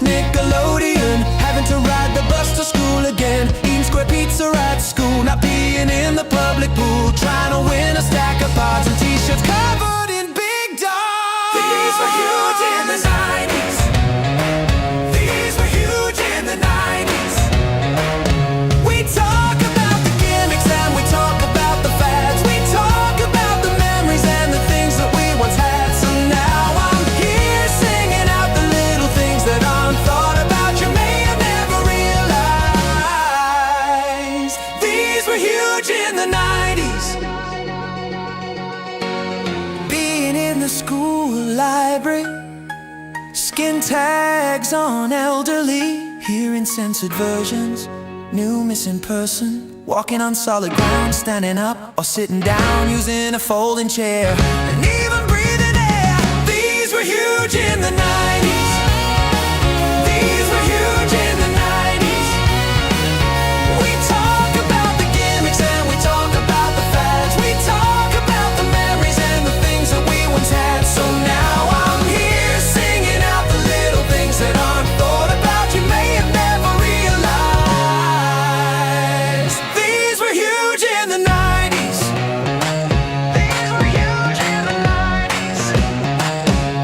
Nickelodeon, having to ride the bus to school again, eating square pizza at school, not being in the public pool, trying to win a stack of pods and t-shirts covered in big dogs. These were huge in the 90s. These were huge in the 90s. We talk about the gimmicks and we talk about the fads. We talk about the memories and the things that we once had. So now I'm here singing out the little things that aren't thought about, you may have never realized. These were huge in the 90s. Being in the school library, skin tags on elderly, hearing censored versions, new missing person, walking on solid ground, standing up or sitting down, using a folding chair, and even breathing air. These were huge in the 90s. These were huge in the 90s. We talk about the gimmicks and we talk about the fads. We talk about the memories and the things that we once had. So now I'm here singing out the little things that aren't thought about, you may have never realized. These were huge in the 90s. These were huge in the 90s.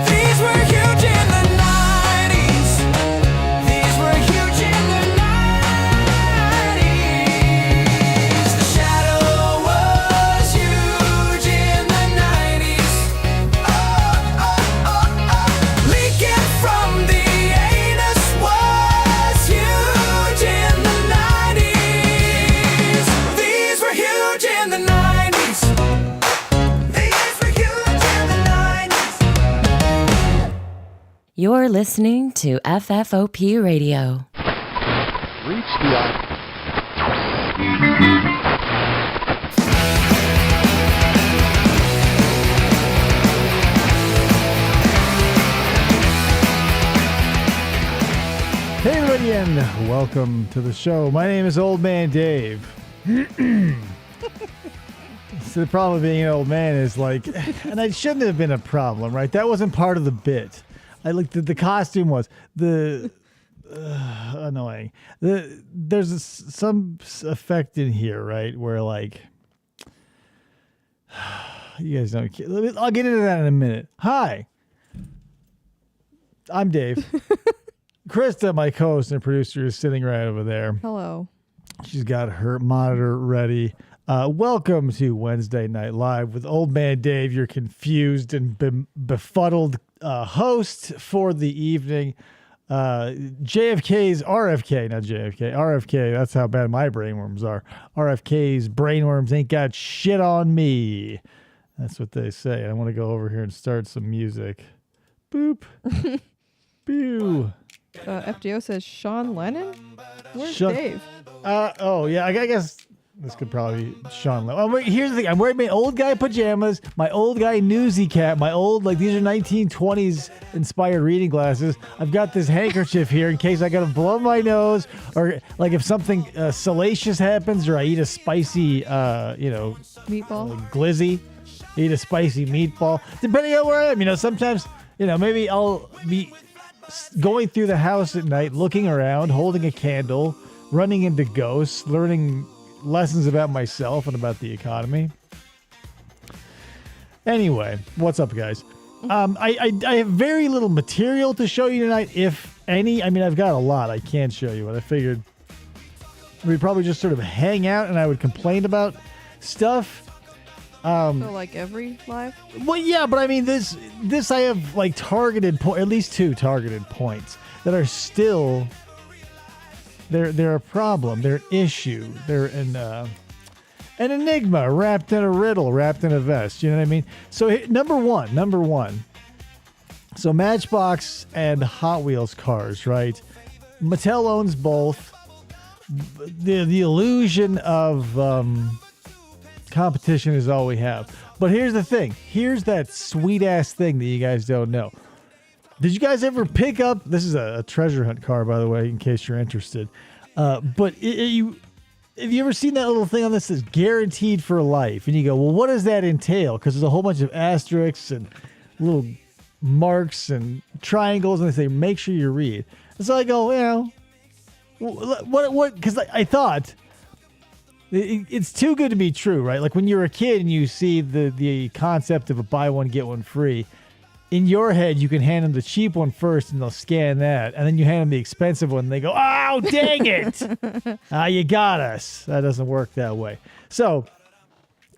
These were huge in the 90s. These were huge in the 90s. The shadow was huge in the 90s. Oh, oh, oh, oh. Leaking from the anus was huge in the 90s. These were huge in the 90s. These were huge in the 90s. You're listening to FFOP Radio. Reach the Hey everybody, and welcome to the show. My name is Old Man Dave. So the problem with being an old man is like, and it shouldn't have been a problem, right? That wasn't part of the bit. I like the costume was the annoying. There's some effect in here, right? Where like, you guys don't. I'll get into that in a minute. Hi, I'm Dave. Krista, my co-host and producer, is sitting right over there. Hello. She's got her monitor ready. Welcome to Wednesday Night Live with Old Man Dave, your confused and befuddled host for the evening. JFK's RFK, not JFK, RFK. That's how bad my brainworms are. RFK's brainworms ain't got shit on me. That's what they say. I want to go over here and start some music. Boop. Boo. FDO says Sean Lennon? Where's Sean- Dave? Oh, yeah, I guess this could probably be Sean Lennon. Here's the thing. I'm wearing my old guy pajamas, my old guy newsy cap, my old, like, these are 1920s inspired reading glasses. I've got this handkerchief here in case I got to blow my nose, or, like, if something salacious happens, or I eat a spicy, Meatball? glizzy, eat a spicy meatball. Depending on where I am, sometimes, maybe I'll be going through the house at night, looking around, holding a candle, running into ghosts, learning lessons about myself and about the economy. Anyway, what's up, guys? I have very little material to show you tonight, if any. I mean, I've got a lot I can't show you, but I figured we'd probably just sort of hang out and I would complain about stuff. So like every live? Well, yeah, but I mean, this I have like targeted at least 2 targeted points that are still they're a problem, they're an issue, they're an enigma wrapped in a riddle, wrapped in a vest. You know what I mean? So number one. So Matchbox and Hot Wheels cars, right? Mattel owns both. The illusion of competition is all we have. But here's the thing. Here's that sweet ass thing that you guys don't know. Did you guys ever pick up? This is a treasure hunt car, by the way, in case you're interested. But have you ever seen that little thing on this that's guaranteed for life? And you go, well, what does that entail? Because there's a whole bunch of asterisks and little marks and triangles, and they say, make sure you read. So I go, what? Because I thought it's too good to be true, right? Like when you're a kid and you see the concept of a buy one get one free. In your head, you can hand them the cheap one first, and they'll scan that, and then you hand them the expensive one, and they go, "Oh, dang it! You got us." That doesn't work that way. So,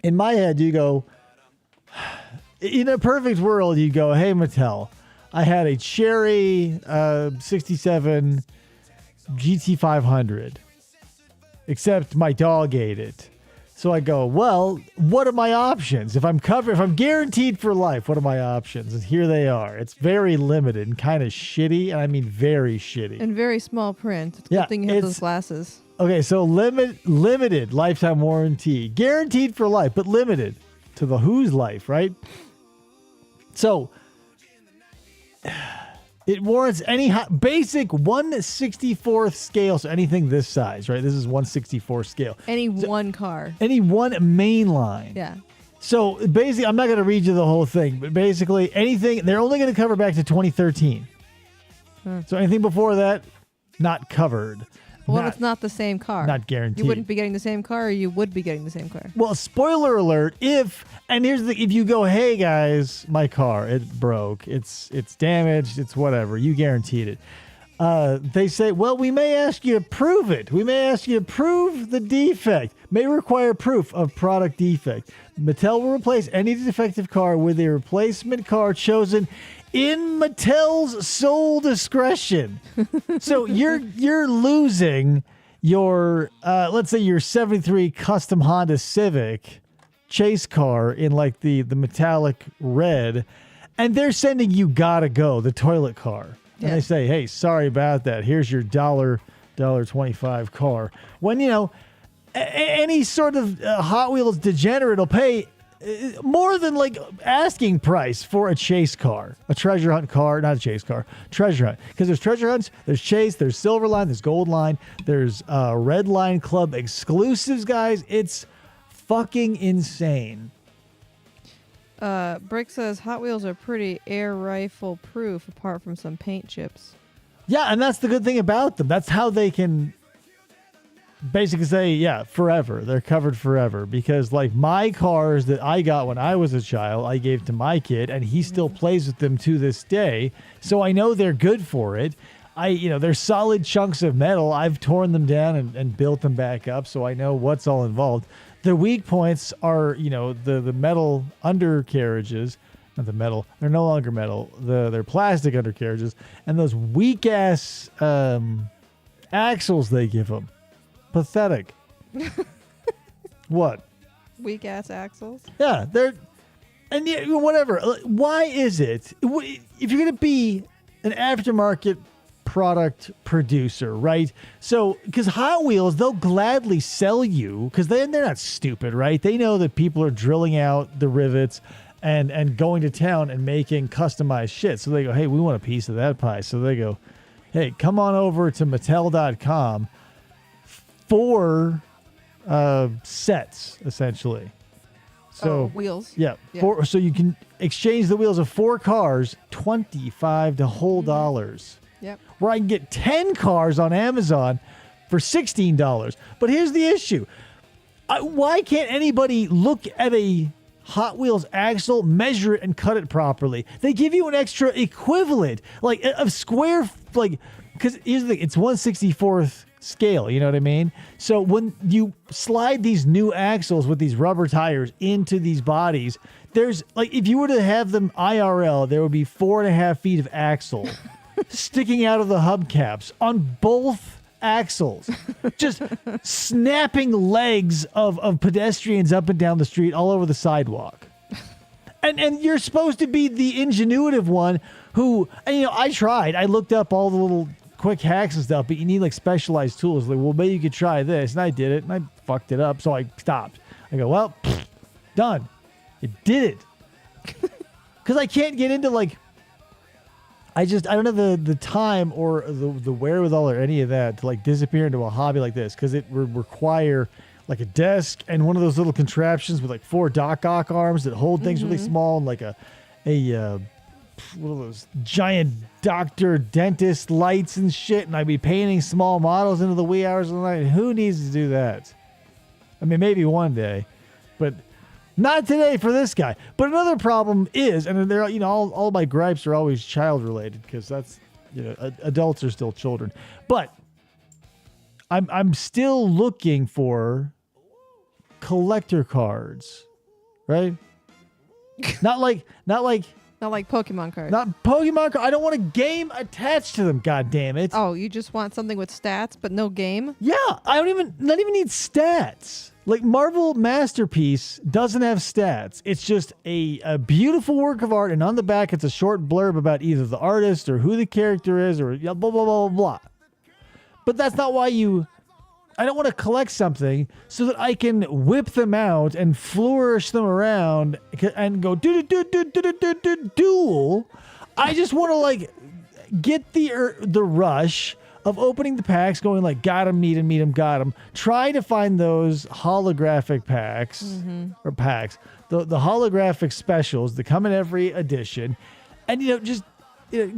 in my head, you go, in a perfect world, you go, "Hey, Mattel, I had a Cherry 67 GT500, except my dog ate it." So I go, well, what are my options? If I'm guaranteed for life, what are my options? And here they are. It's very limited and kind of shitty, and I mean very shitty. And very small print. It's a Yeah, good thing you have those glasses. Okay, so limited lifetime warranty. Guaranteed for life, but limited to the whose life, right? So it warrants any basic 1/64th scale, so anything this size, right? This is 1/64 scale. One car. Any one main line. Yeah. So basically, I'm not going to read you the whole thing, but basically anything, they're only going to cover back to 2013. So anything before that, not covered. Well, it's not the same car. Not guaranteed. You wouldn't be getting the same car, or you would be getting the same car. Well, spoiler alert, if you go, hey guys, my car, it broke, it's damaged, it's whatever, you guaranteed it. They say, well, we may ask you to prove it. We may ask you to prove the defect. May require proof of product defect. Mattel will replace any defective car with a replacement car chosen in Mattel's sole discretion. So you're losing your let's say your 73 custom Honda Civic chase car in like the metallic red, and they're sending you gotta go, the toilet car. And they say, hey, sorry about that. Here's your $1.25 car. When any sort of Hot Wheels degenerate will pay more than like asking price for a chase car, a treasure hunt car, not a chase car, treasure hunt. Because there's treasure hunts, there's chase, there's silver line, there's gold line, there's red line club exclusives, guys. It's fucking insane. Brick says Hot Wheels are pretty air rifle proof apart from some paint chips. Yeah, and that's the good thing about them. That's how they can basically say, yeah, forever. They're covered forever. Because like my cars that I got when I was a child, I gave to my kid, and he still plays with them to this day. So I know they're good for it. They're solid chunks of metal. I've torn them down and built them back up, so I know what's all involved. The weak points are, the metal undercarriages. Not the metal. They're no longer metal. They're plastic undercarriages. And those weak-ass axles they give them. Pathetic. What? Weak ass axles. Yeah, whatever. Why is it if you're gonna be an aftermarket product producer, right? So, because Hot Wheels, they'll gladly sell you because they're not stupid, right? They know that people are drilling out the rivets and going to town and making customized shit. So they go, hey, we want a piece of that pie. So they go, hey, come on over to Mattel.com. 4 sets essentially. So wheels. Yeah. So you can exchange the wheels of 4 cars, $25 to whole dollars. Yep. Where I can get 10 cars on Amazon for $16. But here's the issue. Why can't anybody look at a Hot Wheels axle, measure it, and cut it properly? They give you an extra equivalent, like of square, like, because here's the thing, it's 1/64th scale, you know what I mean? So when you slide these new axles with these rubber tires into these bodies, there's like, if you were to have them IRL, there would be 4.5 feet of axle sticking out of the hubcaps on both axles, just snapping legs of pedestrians up and down the street all over the sidewalk. And you're supposed to be the ingenuitive one who, I tried. I looked up all the little quick hacks and stuff, but you need like specialized tools. Like, well, maybe you could try this. And I did it, and I fucked it up. So I stopped. I go, well, done. It did it. Because I can't get into like, I don't have the time or the wherewithal or any of that to like disappear into a hobby like this, because it would require like a desk and one of those little contraptions with like 4 Doc Ock arms that hold things really small, and like a one of those giant doctor dentist lights and shit, and I'd be painting small models into the wee hours of the night. Who needs to do that? I mean, maybe one day, but not today for this guy. But another problem is, and they're, all my gripes are always child related, because that's, adults are still children. But I'm still looking for collector cards, right? Not like Not like Pokemon cards. not Pokemon cards. I don't want a game attached to them. God damn it! Oh, you just want something with stats but no game? Yeah, I not even need stats. Like Marvel Masterpiece doesn't have stats. It's just a beautiful work of art, and on the back it's a short blurb about either the artist or who the character is, or blah blah blah blah blah. But that's not why I don't want to collect something so that I can whip them out and flourish them around and go duel. I just want to like get the rush of opening the packs, going like, got him, need him, meet him, got him. Try to find those holographic packs or packs, the holographic specials that come in every edition, and just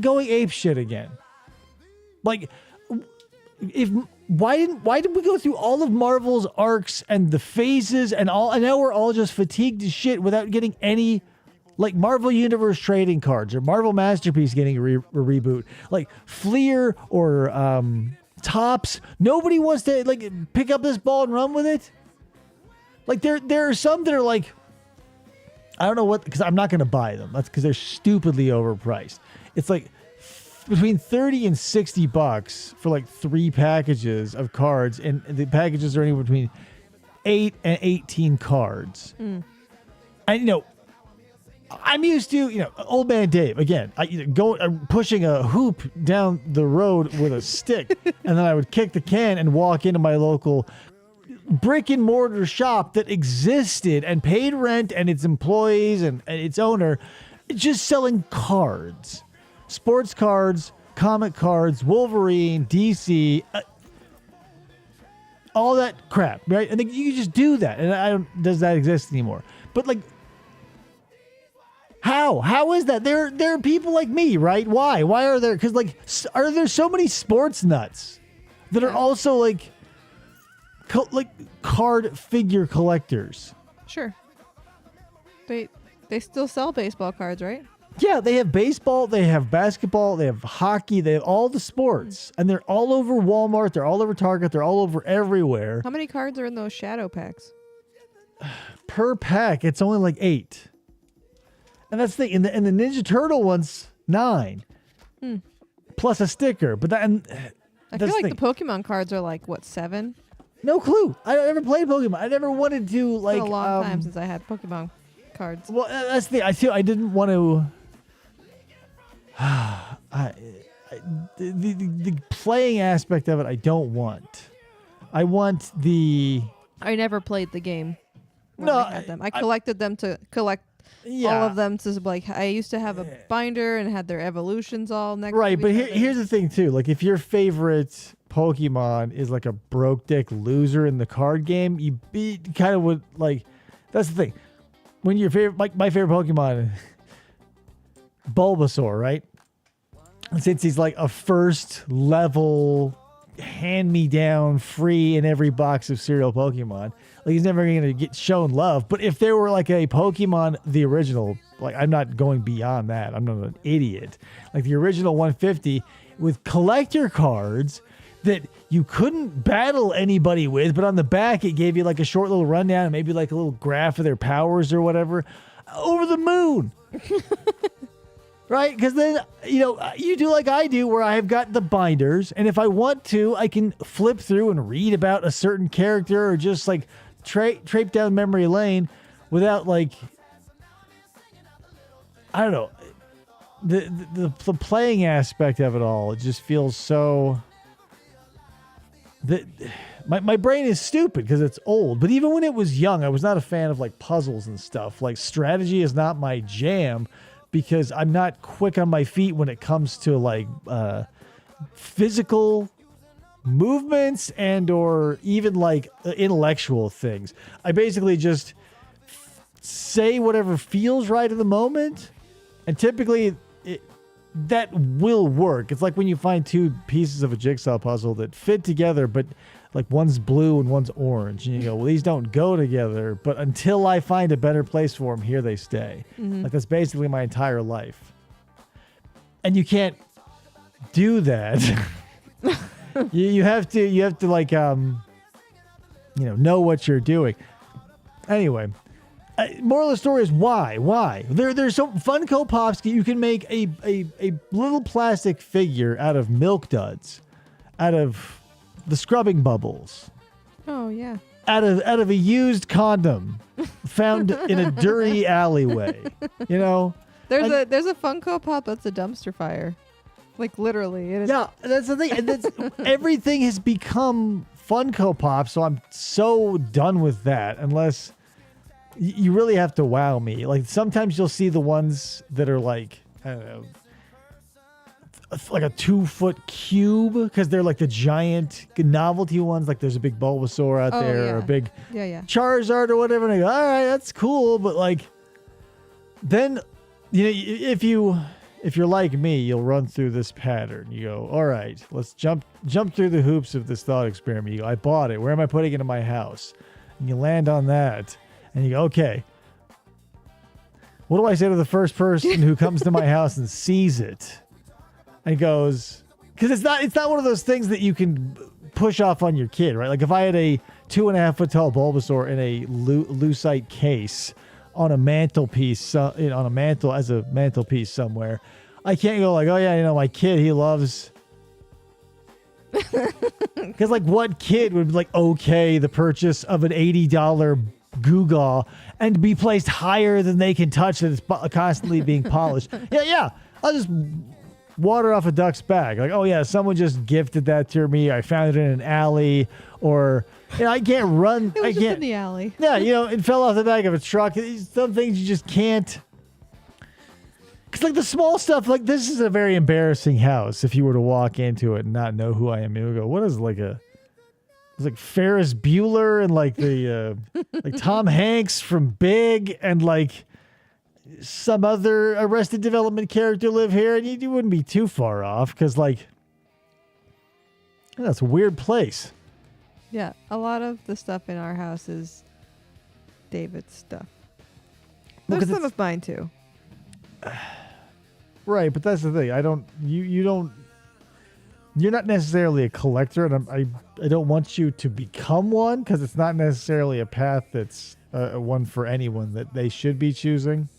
going ape shit again. Like, why did we go through all of Marvel's arcs and the phases and all, and now we're all just fatigued as shit without getting any, like, Marvel Universe trading cards or Marvel Masterpiece getting a reboot, like Fleer or Topps. Nobody wants to like pick up this ball and run with it. Like there are some that are like, I don't know what, because I'm not going to buy them. That's because they're stupidly overpriced. It's like between $30 and $60 for like 3 packages of cards, and the packages are anywhere between 8 and 18 cards. And I'm used to, old man Dave again. I'm pushing a hoop down the road with a stick, and then I would kick the can and walk into my local brick and mortar shop that existed and paid rent, and its employees and its owner, just selling cards. Sports cards, comic cards, Wolverine, DC, all that crap, right? And you can just do that. And does that exist anymore? But like, how is that? There are people like me, right? Why are there? Because like, are there so many sports nuts that are also like card figure collectors? Sure. They still sell baseball cards, right? Yeah, they have baseball, they have basketball, they have hockey, they have all the sports. And they're all over Walmart, they're all over Target, they're all over everywhere. How many cards are in those shadow packs? Per pack, it's only like 8. And that's the thing. And the Ninja Turtle one's 9. Plus a sticker. But I feel like the Pokemon cards are like, what, 7? No clue. I never played Pokemon. I never wanted to like. It's been a long time since I had Pokemon cards. Well, that's the thing. I didn't want to. The playing aspect of it, I don't want. I want the. I never played the game. No, I had them. I collected them to collect all of them. To like, I used to have a binder and had their evolutions all next. Right, to but each other. here's the thing too. Like, if your favorite Pokemon is like a broke dick loser in the card game, you kind of would like. That's the thing. When your favorite, like my favorite Pokemon, Bulbasaur, right? Since he's like a first level, hand-me-down, free in every box of cereal Pokemon, like he's never going to get shown love. But if there were like a Pokemon, the original, like I'm not going beyond that. I'm not an idiot. Like the original 150 with collector cards that you couldn't battle anybody with, but on the back it gave you like a short little rundown and maybe like a little graph of their powers or whatever. Over the moon. Right? Because then, you do like I do, where I've got the binders, and if I want to, I can flip through and read about a certain character or just like trape down memory lane without like, I don't know, the playing aspect of it all. It just feels so. My brain is stupid because it's old. But even when it was young, I was not a fan of like puzzles and stuff. Like strategy is not my jam because I'm not quick on my feet when it comes to like physical movements and or even like intellectual things. I basically just say whatever feels right at the moment. And typically that will work. It's like when you find two pieces of a jigsaw puzzle that fit together, but like one's blue and one's orange. And you go, well, these don't go together, but until I find a better place for them, here they stay. Like that's basically my entire life. And you can't do that. you have to like, know what you're doing. Anyway. Moral of the story is why there's some Funko Pops. You can make a little plastic figure out of milk duds, out of the scrubbing bubbles, Oh yeah. out of a used condom found in a dirty alleyway. There's a Funko Pop that's a dumpster fire, like literally. Yeah, that's the thing. And everything has become Funko Pop, so I'm so done with that. Unless you really have to wow me. Like sometimes you'll see the ones that are like, I don't know, like a 2-foot cube because they're like the giant novelty ones. Like there's a big Bulbasaur out there or a big Charizard or whatever. And I go, all right, that's cool. But like, then, if you're like me, you'll run through this pattern. You go, all right, let's jump through the hoops of this thought experiment. You go, I bought it. Where am I putting it in my house? And you land on that. And you go, okay, what do I say to the first person who comes to my house and sees it? And goes, because it's not one of those things that you can push off on your kid, right? Like if I had a 2.5-foot tall Bulbasaur in a lucite case on a mantelpiece, on a mantle as a mantelpiece somewhere, I can't go like, oh yeah, my kid, he loves. Because like what kid would be like, okay, the purchase of an $80 Googaw and be placed higher than they can touch that it's constantly being polished. Yeah. I'll just water off a duck's back. Like, oh yeah, someone just gifted that to me. I found it in an alley, or I can't run. It was just in the alley. Yeah, it fell off the back of a truck. Some things you just can't. Because like the small stuff, like this is a very embarrassing house. If you were to walk into it and not know who I am, you would go, what is it's like Ferris Bueller and like the like Tom Hanks from Big and like some other Arrested Development character live here, and you wouldn't be too far off because like that's a weird place. Yeah, a lot of the stuff in our house is David's stuff. There's some of mine too. Right, but that's the thing. You're not necessarily a collector, and I don't want you to become one because it's not necessarily a path that's one for anyone that they should be choosing.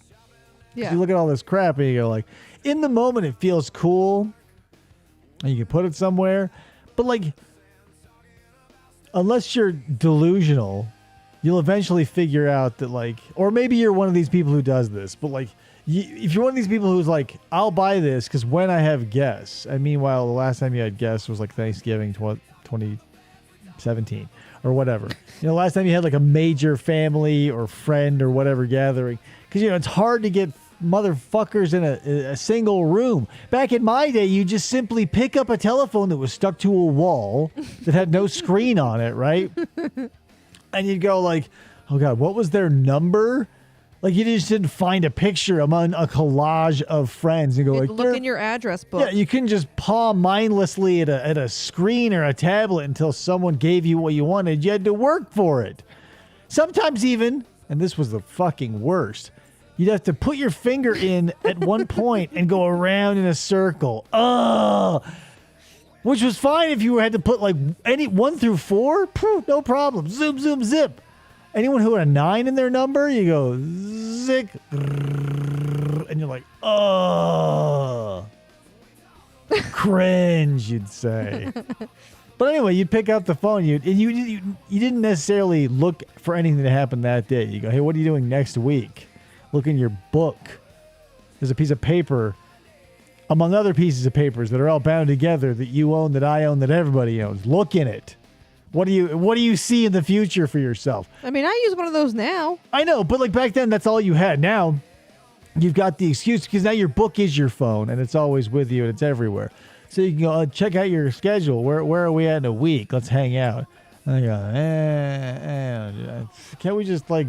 Yeah. You look at all this crap and you go like, in the moment it feels cool, and you can put it somewhere, but like, unless you're delusional, you'll eventually figure out that like, or maybe you're one of these people who does this, but like, if you're one of these people who's like, I'll buy this because when I have guests, and meanwhile, the last time you had guests was like Thanksgiving 2017 or whatever. Last time you had like a major family or friend or whatever gathering. Because, it's hard to get motherfuckers in a single room. Back in my day, you just simply pick up a telephone that was stuck to a wall that had no screen on it, right? And you'd go like, oh God, what was their number? Like you just didn't find a picture among a collage of friends and go like, look in your address book. Yeah, you couldn't just paw mindlessly at a screen or a tablet until someone gave you what you wanted. You had to work for it. Sometimes even, and this was the fucking worst, you'd have to put your finger in at one point and go around in a circle. Which was fine if you had to put like any 1 through 4. No problem. Zoom, zoom, zip. Anyone who had a 9 in their number, you go zick, and you're like, cringe, you'd say. But anyway, you'd pick up the phone, you didn't necessarily look for anything to happen that day. You go, hey, what are you doing next week? Look in your book. There's a piece of paper, among other pieces of papers that are all bound together that you own, that I own, that everybody owns. Look in it. What do you see in the future for yourself? I mean, I use one of those now. I know, but like back then, that's all you had. Now, you've got the excuse because now your book is your phone and it's always with you and it's everywhere. So you can go check out your schedule. Where are we at in a week? Let's hang out. And I go, can't we just like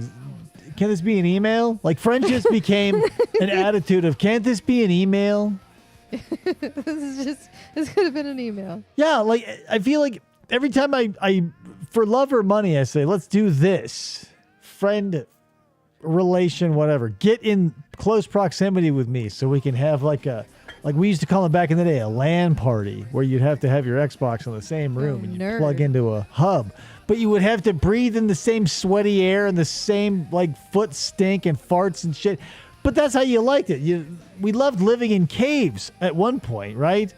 can this be an email? Like friends just became an attitude of, can't this be an email? This could have been an email. Yeah, like I feel like every time I for love or money, I say, let's do this. Friend, relation, whatever. Get in close proximity with me so we can have like we used to call it back in the day, a LAN party, where you'd have to have your Xbox in the same room and you plug into a hub. But you would have to breathe in the same sweaty air and the same like foot stink and farts and shit. But that's how you liked it. We loved living in caves at one point, right?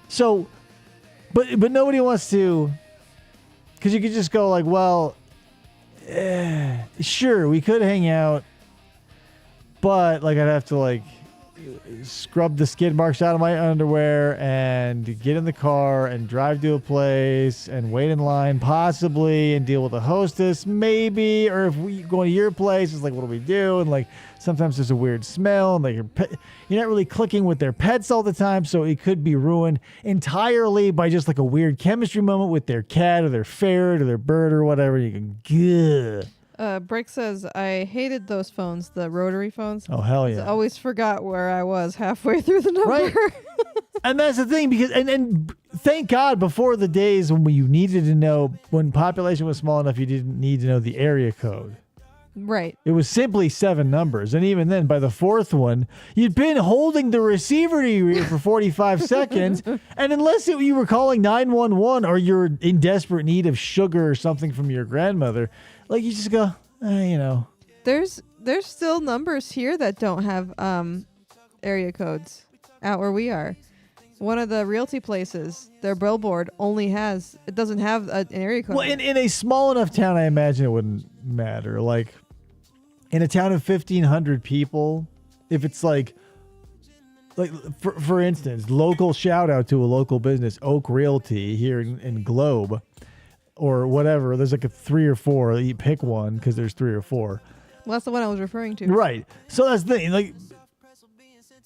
So, but nobody wants to, because you could just go like, well, sure, we could hang out, but like I'd have to like scrub the skid marks out of my underwear and get in the car and drive to a place and wait in line possibly and deal with a hostess maybe, or if we go to your place, it's like, what do we do? And like sometimes there's a weird smell and like you're not really clicking with their pets all the time, so it could be ruined entirely by just like a weird chemistry moment with their cat or their ferret or their bird or whatever. You can good. Brick says, I hated those phones, the rotary phones. Oh, hell yeah. I always forgot where I was halfway through the number. Right. And that's the thing, because and thank God before the days when you needed to know, when population was small enough, you didn't need to know the area code. Right. It was simply 7 numbers. And even then, by the 4th one, you'd been holding the receiver to your ear for 45 seconds. And unless you were calling 911 or you're in desperate need of sugar or something from your grandmother, like you just go, There's still numbers here that don't have area codes out where we are. One of the realty places, their billboard doesn't have an area code. Well, in a small enough town, I imagine it wouldn't matter. Like in a town of 1,500 people, if it's like for instance, local shout out to a local business, Oak Realty here in Globe, or whatever. There's like a 3 or 4. You pick one because there's 3 or 4. Well, that's the one I was referring to. Right. So that's the thing. Like,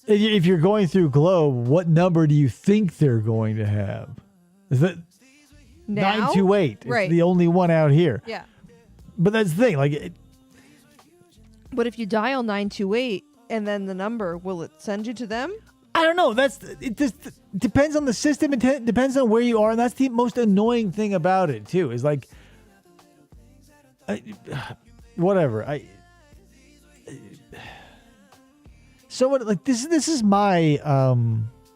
if you're going through Globe, what number do you think they're going to have? Is it now? 928? Right. It's the only one out here. Yeah. But that's the thing. Like, but if you dial 928 and then the number, will it send you to them? I don't know. It just depends on the system. It depends on where you are, and that's the most annoying thing about it too. Is like, whatever. So what? Like this is my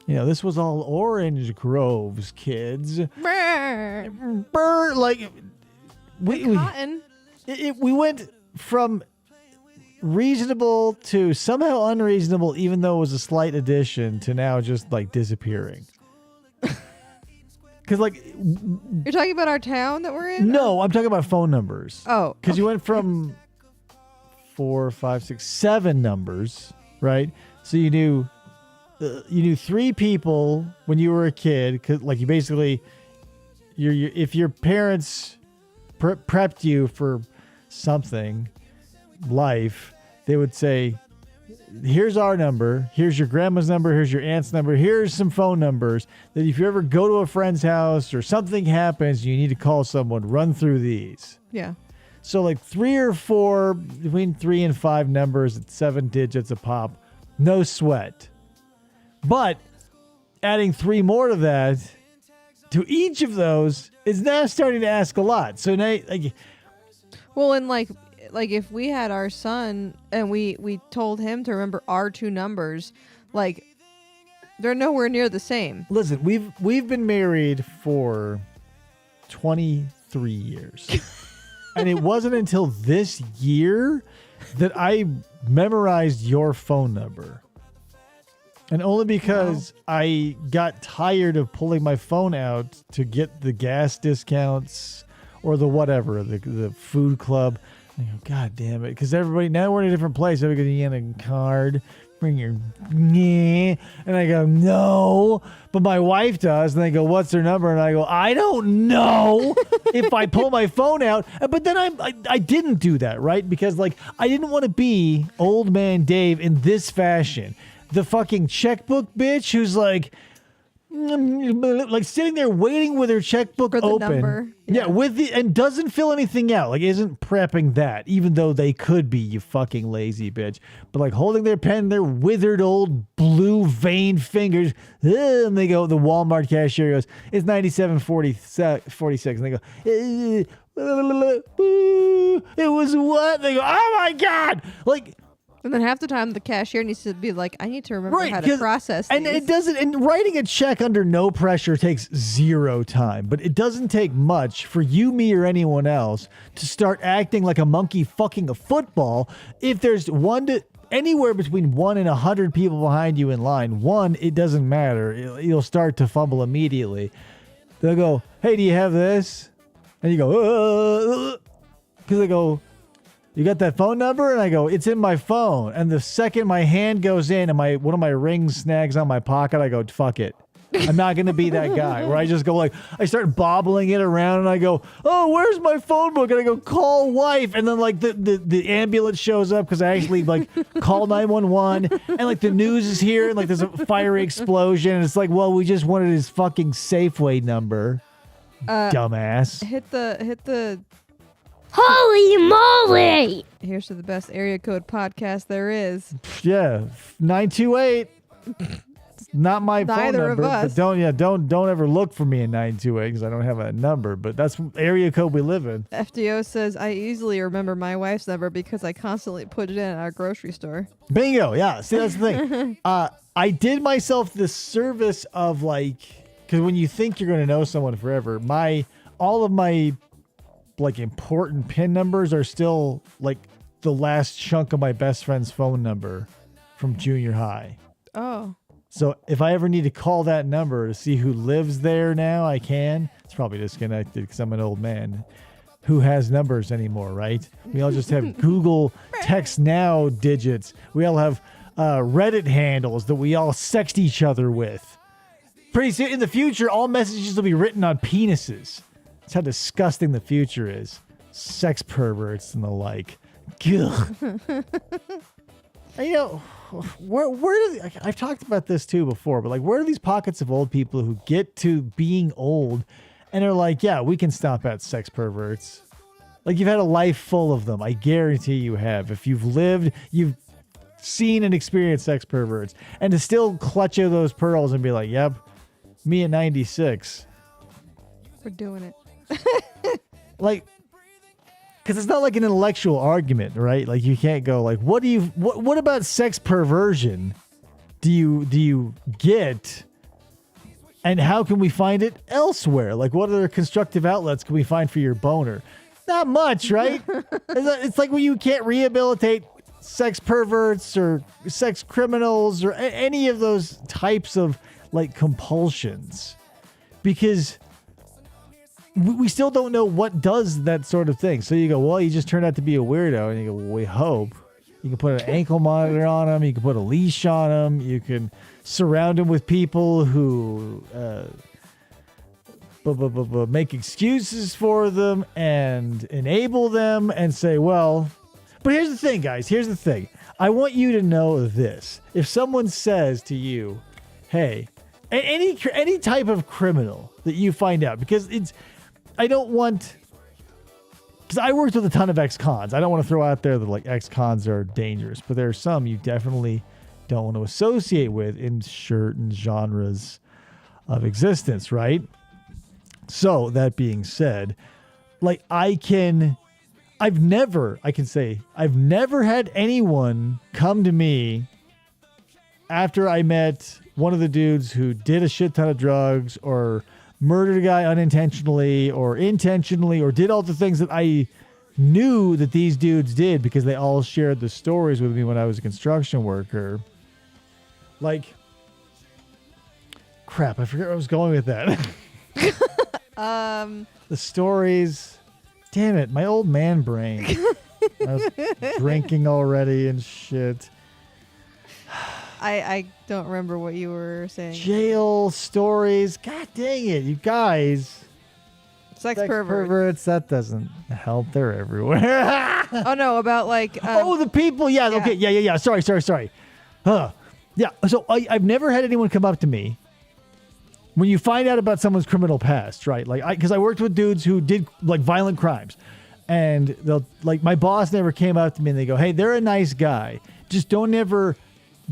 this was all Orange Grove's kids. Like Cotton. We went from reasonable to somehow unreasonable, even though it was a slight addition, to now just like disappearing. Because like you're talking about our town that we're in? No, I'm talking about phone numbers. Oh, because you went from 4, 5, 6, 7 numbers, right? So you knew 3 people when you were a kid. Cause like you basically, if your parents prepped you for something, life, they would say, here's our number, here's your grandma's number, here's your aunt's number, here's some phone numbers that if you ever go to a friend's house or something happens, you need to call someone, run through these. Yeah. So like 3 or 4, between 3 and 5 numbers at 7 digits a pop, no sweat. But adding 3 more to that, to each of those, is now starting to ask a lot. So now, like, well, and like if we had our son and we told him to remember our 2 numbers, like they're nowhere near the same. Listen, we've been married for 23 years. And it wasn't until this year that I memorized your phone number. And only because I got tired of pulling my phone out to get the gas discounts or the whatever, the food club. I go, God damn it. Because everybody, now we're in a different place. Everybody get a card. Bring your, and I go, no. But my wife does. And they go, what's their number? And I go, I don't know if I pull my phone out. But then I didn't do that, right? Because like I didn't want to be old man Dave in this fashion. The fucking checkbook bitch who's like, like sitting there waiting with her checkbook For the open. number. Yeah, and doesn't fill anything out. Like isn't prepping that, even though they could be, you fucking lazy bitch. But like holding their pen, their withered old blue veined fingers, and they go, the Walmart cashier goes, it's 97.46. And they go, it was what? They go, oh my God. Like, And then half the time the cashier needs to be like, I need to remember right, how to process and these. it doesn't. And writing a check under no pressure takes zero time, but it doesn't take much for you, me, or anyone else to start acting like a monkey fucking a football. If there's anywhere between 1 and 100 people behind you in line, it doesn't matter. You'll start to fumble immediately. They'll go, "Hey, do you have this?" And you go, because they go, "You got that phone number?" And I go, "It's in my phone." And the second my hand goes in and one of my rings snags on my pocket, I go, "Fuck it. I'm not going to be that guy." Where I just go I start bobbling it around and I go, "Oh, where's my phone book?" And I go, "Call wife." And then the ambulance shows up because I actually call 911 and the news is here and there's a fiery explosion. And it's well, we just wanted his fucking Safeway number. Dumbass. Hit the Holy moly! here's to the best area code podcast there is. Yeah, 928. It's not my phone Neither of number. us. But don't ever look for me in 928 because I don't have a number. But that's area code we live in. FDO says, I easily remember my wife's number because I constantly put it in at our grocery store. Bingo. Yeah. See, that's the thing. I did myself the service of because when you think you're going to know someone forever, all of my important PIN numbers are still the last chunk of my best friend's phone number from junior high. Oh. So if I ever need to call that number to see who lives there now, I can. It's probably disconnected because I'm an old man who has numbers anymore, right? We all just have Google Text Now digits. We all have Reddit handles that we all sext each other with. Pretty soon in the future, all messages will be written on penises. That's how disgusting the future is. Sex perverts and the like. Ugh. And, where do I've talked about this too before, but where are these pockets of old people who get to being old and are yeah, we can stop at sex perverts? You've had a life full of them. I guarantee you have. If you've lived, you've seen and experienced sex perverts, and to still clutch at those pearls and be yep, me at 96. We're doing it. Because it's not an intellectual argument, right? You can't go what about sex perversion do you get, and how can we find it elsewhere? What other constructive outlets can we find for your boner? Not much, right? It's when you can't rehabilitate sex perverts or sex criminals or any of those types of compulsions, because we still don't know what does that sort of thing. So you go, well, you just turned out to be a weirdo, and you go, well, we hope. You can put an ankle monitor on them. You can put a leash on them. You can surround them with people who make excuses for them and enable them and say, well, but here's the thing, guys. Here's the thing. I want you to know this. If someone says to you, hey, any type of criminal that you find out, because I don't want, because I worked with a ton of ex-cons. I don't want to throw out there that ex-cons are dangerous, but there are some you definitely don't want to associate with in certain genres of existence, right? So that being said, I've never had anyone come to me after I met one of the dudes who did a shit ton of drugs or murdered a guy unintentionally or intentionally or did all the things that I knew that these dudes did because they all shared the stories with me when I was a construction worker. Crap, I forget where I was going with that. The stories. Damn it, my old man brain. I was drinking already and shit. I don't remember what you were saying. Jail stories. God dang it, you guys. Sex perverts. Perverts, that doesn't help. They're everywhere. Oh, no, about the people. Yeah, yeah. okay. Yeah. Sorry. Yeah, so I've never had anyone come up to me when you find out about someone's criminal past, right? Like, because I worked with dudes who did like violent crimes, and they'll like my boss never came up to me and they go, "Hey, they're a nice guy. Just don't ever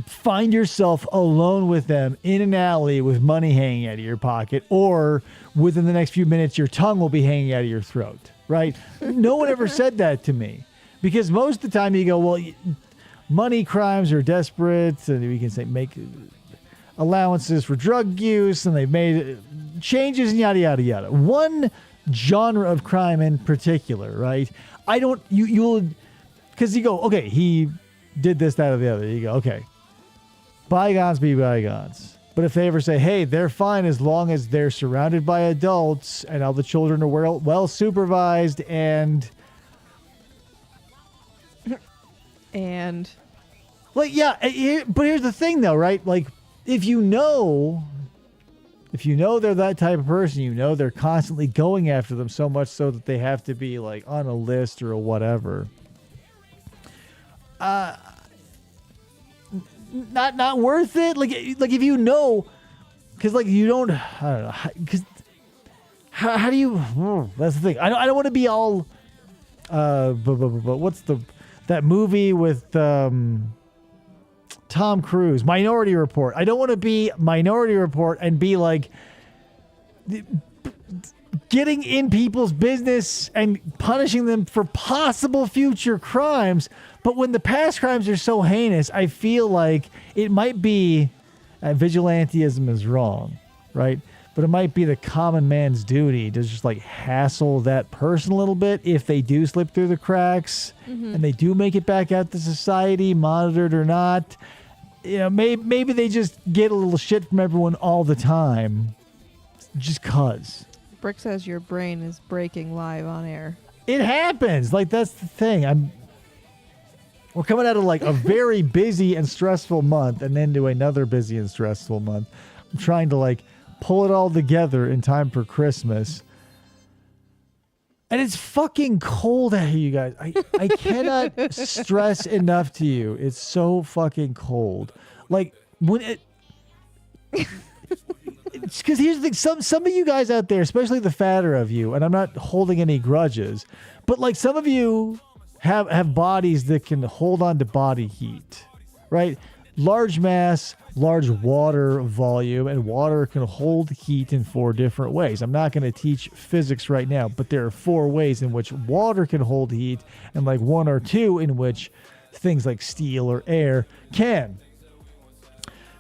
find yourself alone with them in an alley with money hanging out of your pocket, or within the next few minutes your tongue will be hanging out of your throat." Right? No one ever said that to me, because most of the time you go, well, money crimes are desperate, and we can say make allowances for drug use, and they've made changes and yada yada yada. One genre of crime in particular, right? I don't you'll because you go, okay, he did this, that, or the other. You go, okay, bygones be bygones. But if they ever say, hey, they're fine as long as they're surrounded by adults and all the children are well supervised and like, yeah, but here's the thing though, right? Like, if you know they're that type of person, you know they're constantly going after them so much so that they have to be like on a list or whatever. Not worth it. Like if you know, because like you don't, I don't know, because how do you? That's the thing. I don't want to be all. But what's that movie with Tom Cruise, Minority Report. I don't want to be Minority Report and be like getting in people's business and punishing them for possible future crimes. But when the past crimes are so heinous, I feel like it might be vigilantism is wrong, right? But it might be the common man's duty to just like hassle that person a little bit if they do slip through the cracks and they do make it back out to society, monitored or not. You know, maybe they just get a little shit from everyone all the time, just cause. Brick says your brain is breaking live on air. It happens. Like, that's the thing. We're coming out of like a very busy and stressful month and into another busy and stressful month. I'm trying to like pull it all together in time for Christmas. And it's fucking cold out here, you guys. I cannot stress enough to you. It's so fucking cold. Like, when it... Because here's the thing. Some of you guys out there, especially the fatter of you, and I'm not holding any grudges, but like some of you have bodies that can hold on to body heat, right? Large mass, large water volume, and water can hold heat in 4 different ways. I'm not going to teach physics right now, but there are 4 ways in which water can hold heat, and like 1 or 2 in which things like steel or air can.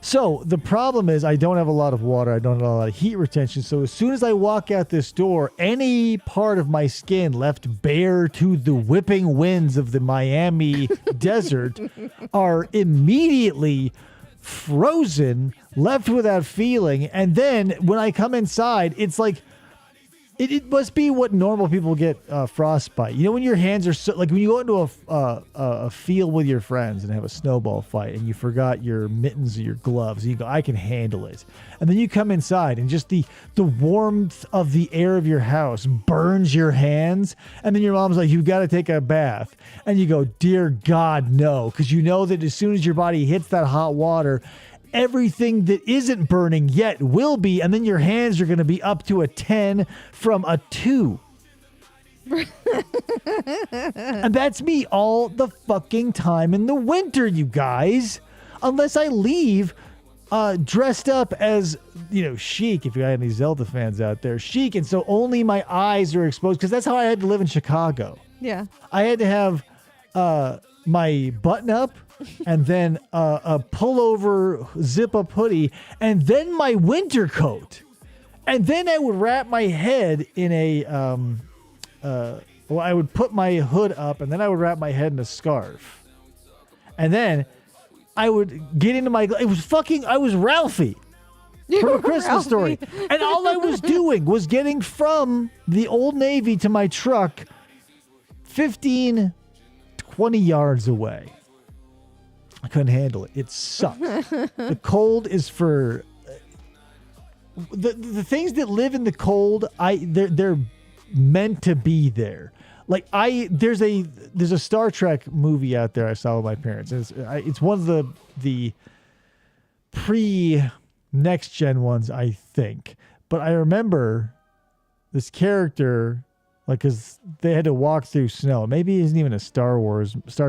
So the problem is I don't have a lot of water. I don't have a lot of heat retention. So as soon as I walk out this door, any part of my skin left bare to the whipping winds of the Miami desert are immediately frozen, left without feeling. And then when I come inside, it's like, it must be what normal people get frostbite. You know, when your hands are so, like when you go into a field with your friends and have a snowball fight and you forgot your mittens or your gloves, and you go, I can handle it. And then you come inside and just the warmth of the air of your house burns your hands. And then your mom's like, you've got to take a bath. And you go, dear God, no. Because you know that as soon as your body hits that hot water, everything that isn't burning yet will be, and then your hands are going to be up to a 10 from a 2. And that's me all the fucking time in the winter, you guys. Unless I leave dressed up as, Sheik, if you got any Zelda fans out there, Sheik, and so only my eyes are exposed, because that's how I had to live in Chicago. Yeah. I had to have my button up, and then a pullover zip-up hoodie, and then my winter coat. And then I would wrap my head in a, I would put my hood up, and then I would wrap my head in a scarf. And then I would get into I was Ralphie from A Christmas Story. And all I was doing was getting from the Old Navy to my truck 15, 20 yards away. I couldn't handle it. It sucked. The cold is for the things that live in the cold. They're meant to be there. Like there's a Star Trek movie out there I saw with my parents. It's one of the next gen ones, I think. But I remember this character, like, because they had to walk through snow. Maybe it isn't even a Star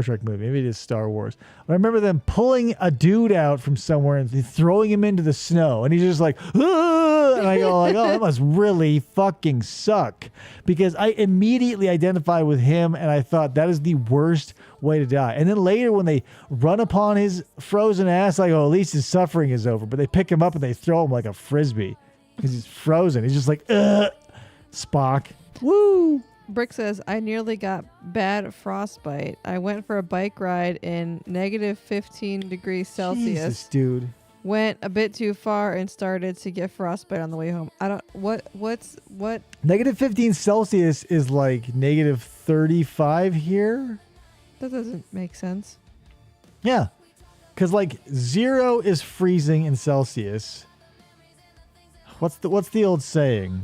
Trek movie. Maybe it is Star Wars. But I remember them pulling a dude out from somewhere and throwing him into the snow. And he's just like, "Ah!" And I go like, oh, that must really fucking suck. Because I immediately identified with him and I thought that is the worst way to die. And then later when they run upon his frozen ass, like, oh, at least his suffering is over. But they pick him up and they throw him like a frisbee because he's frozen. He's just like, ugh, Spock. Woo! Brick says, I nearly got bad frostbite. I went for a bike ride in negative 15 degrees Celsius. Jesus, dude. Went a bit too far and started to get frostbite on the way home. I don't, what? Negative 15 Celsius is like negative 35 here. That doesn't make sense. Yeah. Because like 0 is freezing in Celsius. What's the old saying?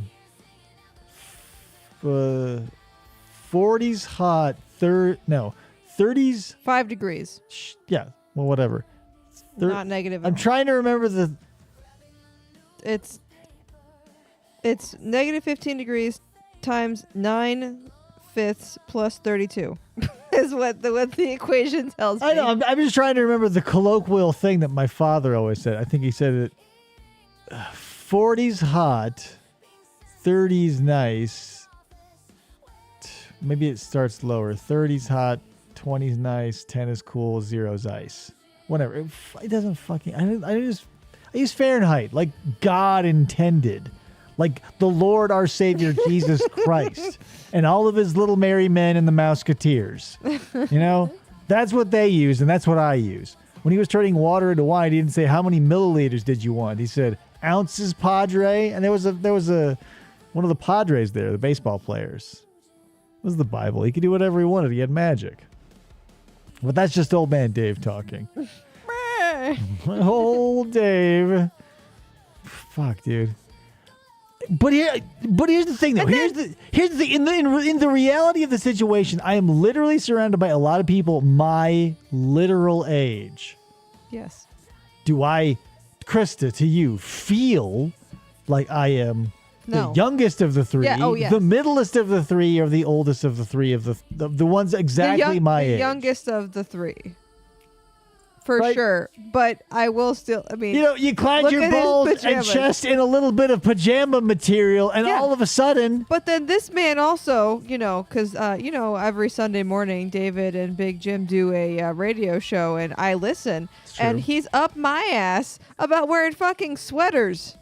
40's hot, 30's 5 degrees. Yeah, well, whatever. Not negative. I'm trying to remember the. It's negative 15 degrees times 9/5 plus 32 is what the equation tells me. I know. I'm just trying to remember the colloquial thing that my father always said. I think he said it. 40's hot, 30's nice. Maybe it starts lower. 30's hot, 20's nice, 10 is cool, 0's ice. Whatever. It doesn't fucking. I use Fahrenheit like God intended, like the Lord our Savior Jesus Christ, and all of his little merry men and the Mouseketeers. You know, that's what they use, and that's what I use. When he was turning water into wine, he didn't say how many milliliters did you want. He said ounces, Padre, and there was one of the Padres there, the baseball players. It was the Bible. He could do whatever he wanted. He had magic. But that's just old man Dave talking. Old Dave. Fuck, dude. But here's the thing, though. Here's the thing. In the reality of the situation, I am literally surrounded by a lot of people my literal age. Yes. Do I, Krista, to you, feel like I am the youngest of the three, yes. the middlest of the three, or the oldest of the three of the ones exactly my age? The youngest of the three. For right? Sure. But I will still, I mean. You know, you clad your balls and chest in a little bit of pajama material, and all of a sudden. But then this man also, you know, because, every Sunday morning, David and Big Jim do a radio show, and I listen. And he's up my ass about wearing fucking sweaters.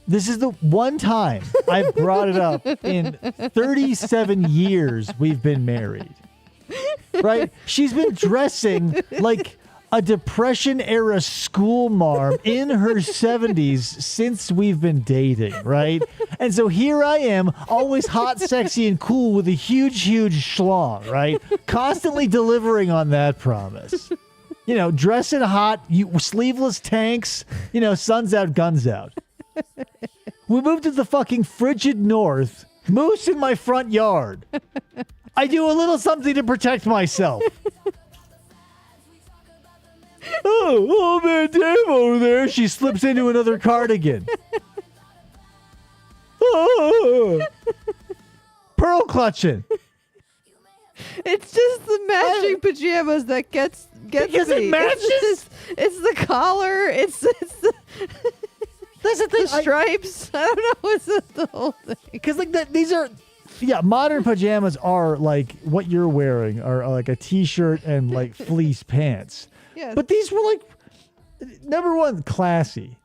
This is the one time I've brought it up in 37 years we've been married. Right? She's been dressing like a Depression-era school marm in her 70s since we've been dating, right? And so here I am, always hot, sexy, and cool with a huge, huge schlong, right? Constantly delivering on that promise. You know, dressing hot, sleeveless tanks, sun's out, guns out. We moved to the fucking frigid north, moose in my front yard. I do a little something to protect myself. Oh man, Dave over there. She slips into another cardigan. Oh, pearl clutching. It's just the matching pajamas that gets because me. It matches. It's the collar. It's the. That's the thing. The stripes. I don't know. It's the whole thing. Because these are. Yeah, modern pajamas are like what you're wearing, are like a t-shirt and like fleece pants. Yes. But these were like, number one, classy.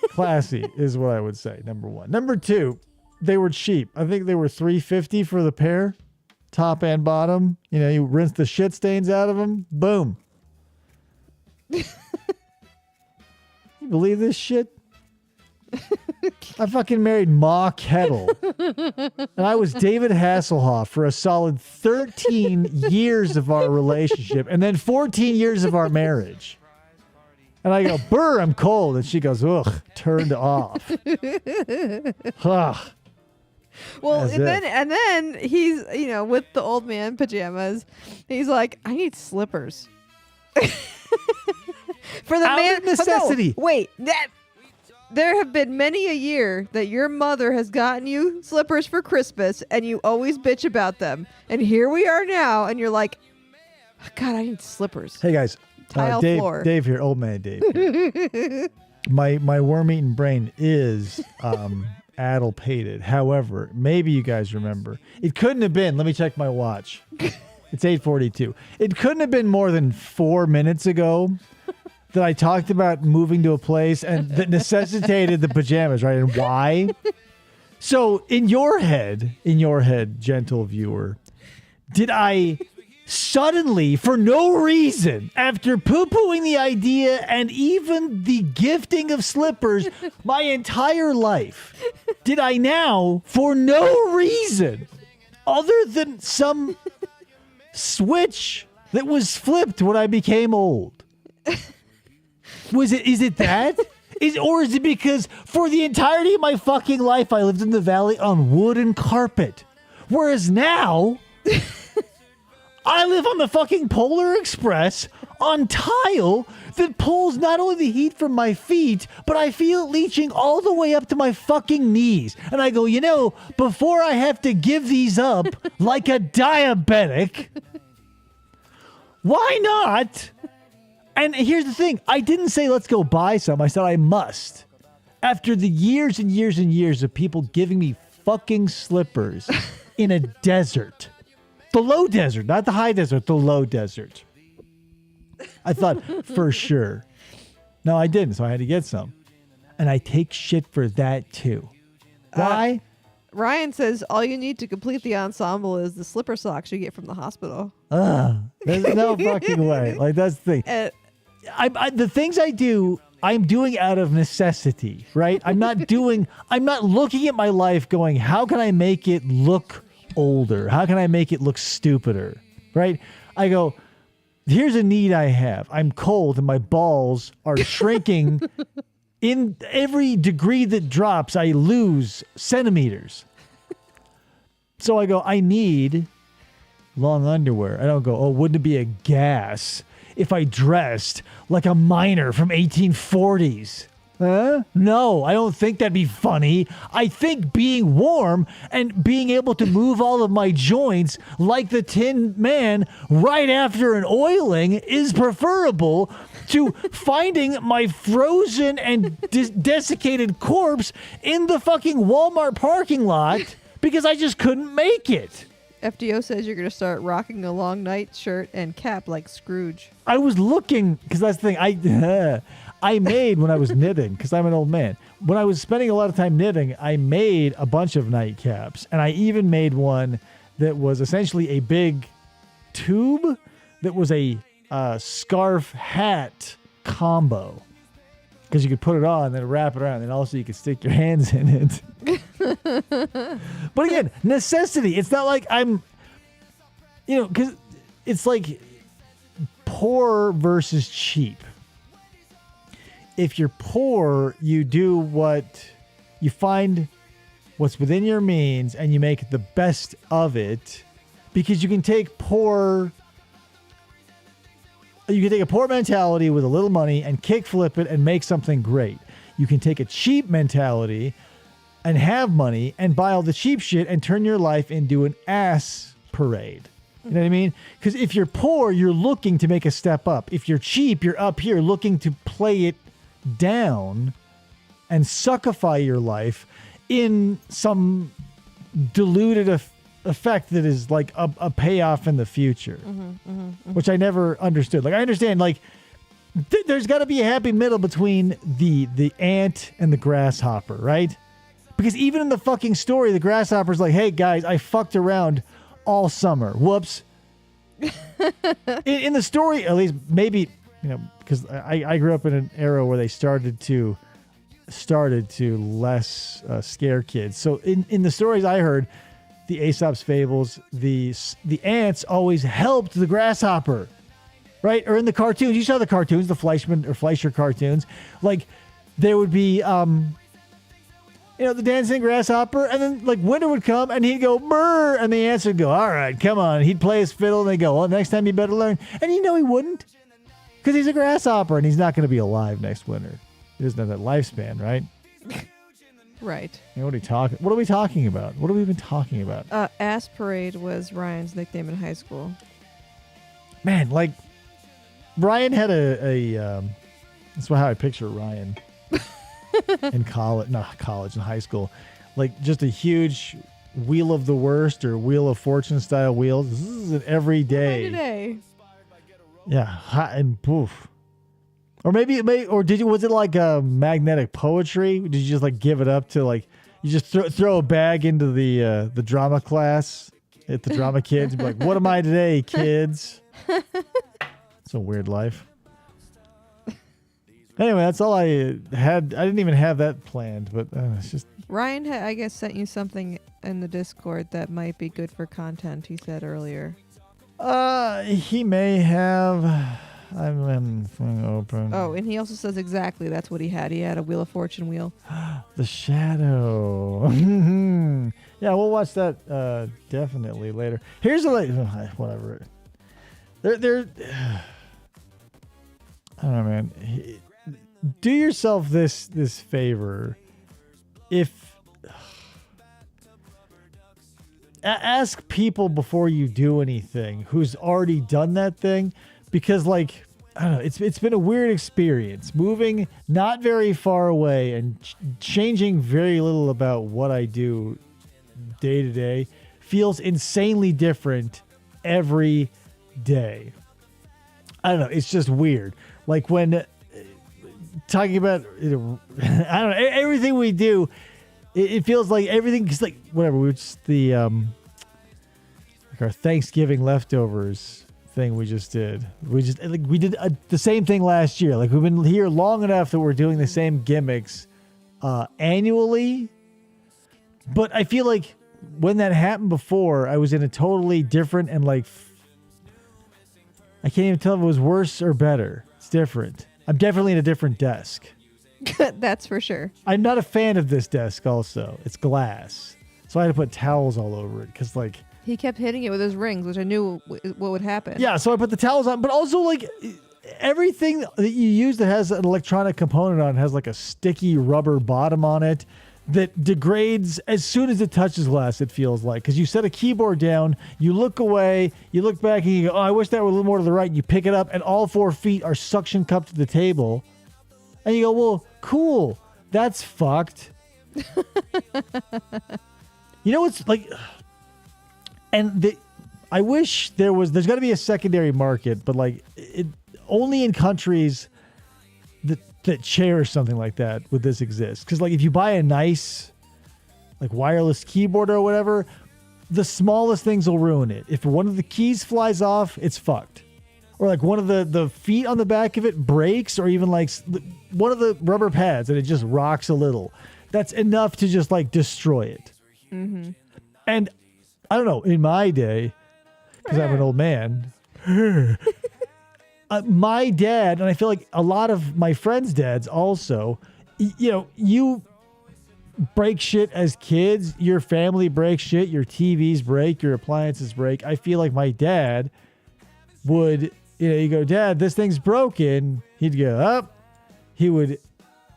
Classy is what I would say, number one. Number two, they were cheap. I think they were $3.50 for the pair, top and bottom. You rinse the shit stains out of them. Boom. You believe this shit? I fucking married Ma Kettle. And I was David Hasselhoff for a solid 13 years of our relationship and then 14 years of our marriage. And I go, "Brr, I'm cold." And she goes, "Ugh, turned off." Ugh. Well, and then he's, with the old man pajamas, he's like, "I need slippers." For the Out man of necessity. Oh, no, wait, that there have been many a year that your mother has gotten you slippers for Christmas and you always bitch about them. And here we are now, and you're like, God, I need slippers. Hey guys, Tile Dave, floor. Dave here, old man Dave. Here. my worm-eaten brain is addle-pated. However, maybe you guys remember, it couldn't have been. Let me check my watch. It's 8:42. It couldn't have been more than 4 minutes ago that I talked about moving to a place and that necessitated the pajamas, right? And why? So in your head, gentle viewer, did I suddenly, for no reason, after poo-pooing the idea and even the gifting of slippers my entire life, did I now, for no reason, other than some switch that was flipped when I became old? Is it that? Or is it because for the entirety of my fucking life I lived in the valley on wood and carpet? Whereas now I live on the fucking Polar Express on tile that pulls not only the heat from my feet, but I feel it leaching all the way up to my fucking knees. And I go, before I have to give these up like a diabetic, why not? And here's the thing. I didn't say let's go buy some. I said I must. After the years and years and years of people giving me fucking slippers in a desert. The low desert, not the high desert, the low desert. I thought, for sure. No, I didn't, so I had to get some. And I take shit for that, too. Why? Ryan says all you need to complete the ensemble is the slipper socks you get from the hospital. There's no fucking way. Like, that's the thing. The things I do, I'm doing out of necessity, right? I'm not looking at my life going, how can I make it look older? How can I make it look stupider? Right? I go, here's a need I have. I'm cold and my balls are shrinking. In every degree that drops, I lose centimeters. So I go, I need long underwear. I don't go, oh, wouldn't it be a gas if I dressed like a miner from 1840s? No, I don't think that'd be funny. I think being warm and being able to move all of my joints like the Tin Man right after an oiling is preferable to finding my frozen and desiccated corpse in the fucking Walmart parking lot because I just couldn't make it. FDO says you're going to start rocking a long night shirt and cap like Scrooge. I was looking, because that's the thing, I made when I was knitting, because I'm an old man. When I was spending a lot of time knitting, I made a bunch of nightcaps. And I even made one that was essentially a big tube that was a scarf hat combo. Because you could put it on and then wrap it around, and also you could stick your hands in it. But again, necessity. It's not like I'm, because it's like poor versus cheap. If you're poor, you do you find what's within your means and you make the best of it, because you can take a poor mentality with a little money and kickflip it and make something great. You can take a cheap mentality and have money and buy all the cheap shit and turn your life into an ass parade. You know what I mean? Because if you're poor, you're looking to make a step up. If you're cheap, you're up here looking to play it down and suckify your life in some diluted effect that is like a payoff in the future, which I never understood. Like, I understand, like, there's got to be a happy middle between the ant and the grasshopper, right? Because even in the fucking story, the grasshopper's like, hey, guys, I fucked around all summer. Whoops. in the story, at least, maybe, because I grew up in an era where they started to less scare kids. So in the stories I heard, the Aesop's fables, the ants always helped the grasshopper, right? Or in the cartoons, you saw the cartoons, the Fleischer cartoons, like there would be the dancing grasshopper, and then like winter would come and he'd go brr, and the ants would go, all right, come on. He'd play his fiddle and they go, well, next time you better learn. And he wouldn't, because he's a grasshopper and he's not going to be alive next winter. He doesn't have that lifespan, right? Right. What are we talking about? What have we been talking about? Ass Parade was Ryan's nickname in high school. Man, like Ryan had that's how I picture Ryan in college, in high school. Like just a huge Wheel of the Worst or Wheel of Fortune style wheels. This is an every day. Every day. Yeah, hot and poof. Or maybe was it like magnetic poetry? Did you just like give it up to like you just throw a bag into the drama class at the drama kids and be like, "What am I today, kids?" It's a weird life. Anyway, that's all I had. I didn't even have that planned, but it's just Ryan, I guess, sent you something in the Discord that might be good for content. He said earlier. He may have. I'm open. Oh, and he also says exactly that's what he had. He had a Wheel of Fortune wheel. The Shadow. Yeah, we'll watch that definitely later. Here's whatever. There. I don't know, man. Do yourself this favor. If ask people before you do anything who's already done that thing, because like I don't know, it's been a weird experience moving not very far away and changing very little about what I do day to day. Feels insanely different every day. I don't know, it's just weird. Like when talking about I don't know, everything we do, it feels like everything is like whatever. We just the like our Thanksgiving leftovers thing we just did. We did the same thing last year. Like we've been here long enough that we're doing the same gimmicks annually. But I feel like when that happened before, I was in a totally different and like I can't even tell if it was worse or better. It's different. I'm definitely in a different desk. That's for sure. I'm not a fan of this desk also. It's glass. So I had to put towels all over it because like he kept hitting it with his rings, which I knew what would happen. Yeah, so I put the towels on, but also like everything that you use that has an electronic component on it has like a sticky rubber bottom on it that degrades as soon as it touches glass, it feels like. Because you set a keyboard down, you look away, you look back and you go, oh, I wish that were a little more to the right. You pick it up and all 4 feet are suction cupped to the table. And you go, well, cool. That's fucked. You know what's like... And I wish there's got to be a secondary market, but like it only in countries that cherish something like that would this exist. Because like if you buy a nice like wireless keyboard or whatever, the smallest things will ruin it. If one of the keys flies off, it's fucked. Or like one of the feet on the back of it breaks, or even like one of the rubber pads and it just rocks a little. That's enough to just like destroy it. Mm-hmm. And I don't know, in my day, because I'm an old man, my dad, and I feel like a lot of my friends' dads also, you break shit as kids, your family breaks shit, your TVs break, your appliances break. I feel like my dad would, you go, Dad, this thing's broken. He'd go up. He would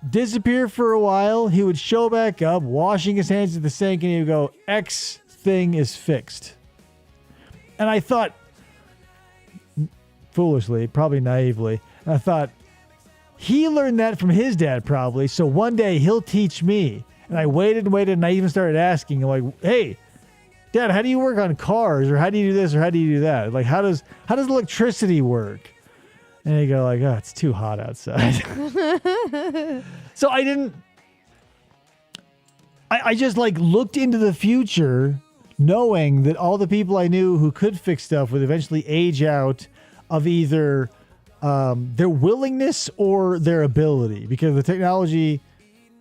disappear for a while. He would show back up, washing his hands at the sink, and he would go, X thing is fixed. And I thought, foolishly, probably naively, and I thought, he learned that from his dad probably, so one day he'll teach me. And I waited and waited, and I even started asking, like, hey, Dad, how do you work on cars? Or how do you do this? Or how do you do that? Like, how does electricity work? And they go like, oh, it's too hot outside. So I just like looked into the future knowing that all the people I knew who could fix stuff would eventually age out of either their willingness or their ability, because the technology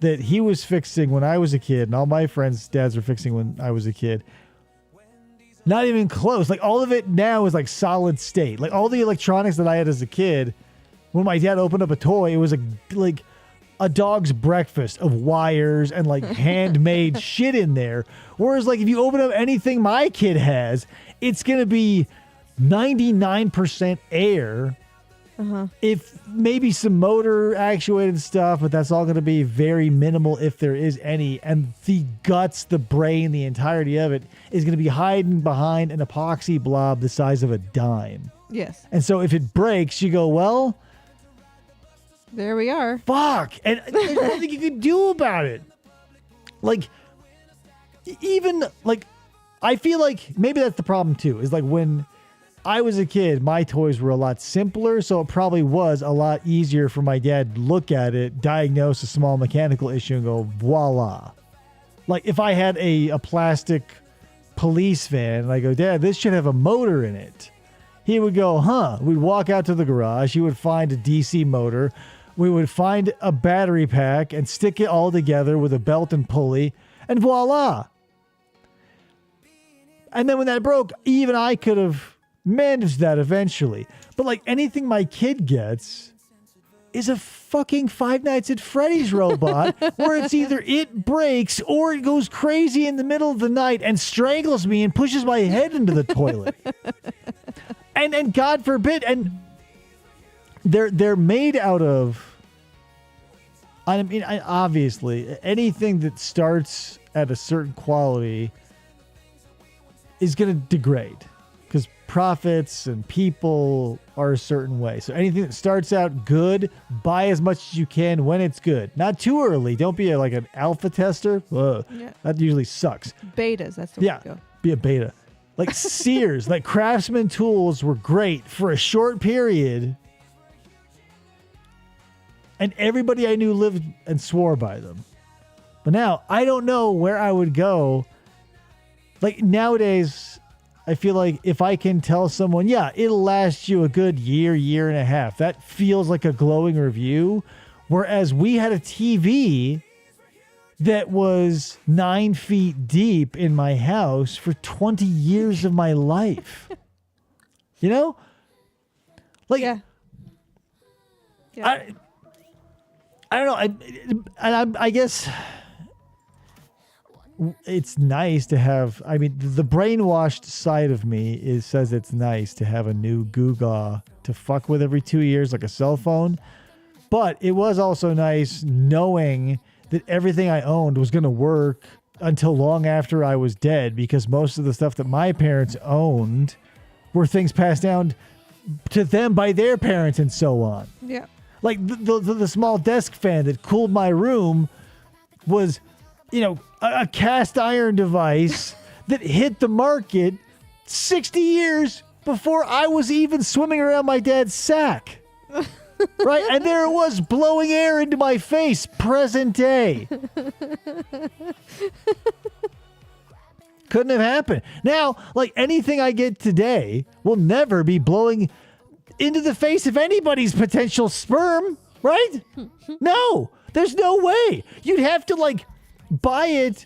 that he was fixing when I was a kid and all my friends' dads were fixing when I was a kid, not even close. Like all of it now is like solid state. Like all the electronics that I had as a kid, when my dad opened up a toy, it was like a dog's breakfast of wires and like handmade shit in there. Whereas like if you open up anything my kid has, it's going to be 99% air If maybe some motor actuated stuff, but that's all going to be very minimal if there is any. And the guts, the brain, the entirety of it is going to be hiding behind an epoxy blob the size of a dime. Yes. And so if it breaks, you go, well, There we are. fuck. And there's nothing you can do about it. Like, even, like, I feel like maybe that's the problem too, is like when I was a kid, my toys were a lot simpler, so it probably was a lot easier for my dad to look at it, diagnose a small mechanical issue, and go, voila. Like, if I had a plastic police van, and I go, Dad, this should have a motor in it. He would go, huh. We'd walk out to the garage. He would find a DC motor. We would find a battery pack and stick it all together with a belt and pulley, and voila. And then when that broke, even I could have managed that eventually. But like anything my kid gets is a fucking Five Nights at Freddy's robot where it's either it breaks or it goes crazy in the middle of the night and strangles me and pushes my head into the toilet. And God forbid, and they're made out of, I mean, obviously anything that starts at a certain quality is going to degrade because profits and people are a certain way. So anything that starts out good, buy as much as you can when it's good. Not too early. Don't be like an alpha tester. Ugh, Yeah. that usually sucks. Betas. That's the way Yeah, to go. be a beta. Like Sears, like Craftsman tools were great for a short period. And everybody I knew lived and swore by them. But now I don't know where I would go. Like nowadays, I feel like if I can tell someone, yeah, it'll last you a good year and a half, that feels like a glowing review. Whereas we had a TV that was 9 feet deep in my house for 20 years of my life. You know? Like, Yeah. Yeah. I don't know. I guess it's nice to have. I mean, the brainwashed side of me says it's nice to have a new Google to fuck with every 2 years, like a cell phone. But it was also nice knowing that everything I owned was going to work until long after I was dead, because most of the stuff that my parents owned were things passed down to them by their parents and so on. Yeah. Like the small desk fan that cooled my room was, you know, a cast iron device that hit the market 60 years before I was even swimming around my dad's sack. Right? And there it was, blowing air into my face, present day. Couldn't have happened. Now, like anything I get today will never be blowing into the face of anybody's potential sperm, right? No, there's no way. You'd have to like buy it,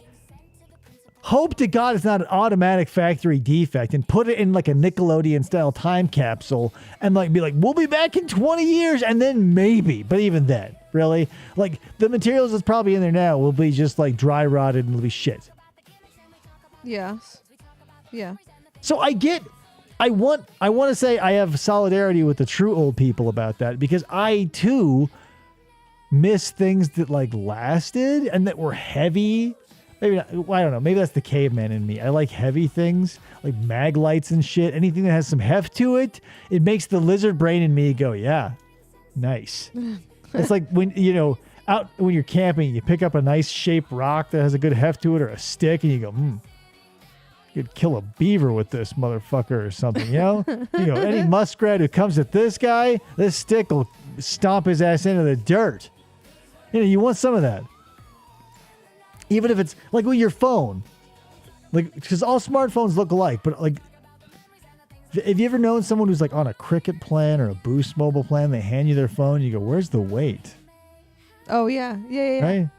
hope to God it's not an automatic factory defect, and put it in like a Nickelodeon style time capsule and like be like, we'll be back in 20 years and then maybe, but even then, really? Like the materials that's probably in there now will be just like dry rotted and it'll be shit. Yes. Yeah. So I want to say I have solidarity with the true old people about that, because I too miss things that like lasted and that were heavy. Maybe not, I don't know. Maybe that's the caveman in me. I like heavy things like mag lights and shit. Anything that has some heft to it, it makes the lizard brain in me go, yeah, nice. It's like when, you know, out when you're camping, you pick up a nice shaped rock that has a good heft to it, or a stick, and you go, you could kill a beaver with this motherfucker or something, you know? You know, any muskrat who comes at this guy, this stick will stomp his ass into the dirt. You know, you want some of that. Even if it's like with your phone. Like, because all smartphones look alike, but like, have you ever known someone who's like on a Cricket plan or a Boost mobile plan? They hand you their phone, you go, where's the weight? Oh, yeah. Yeah. Right?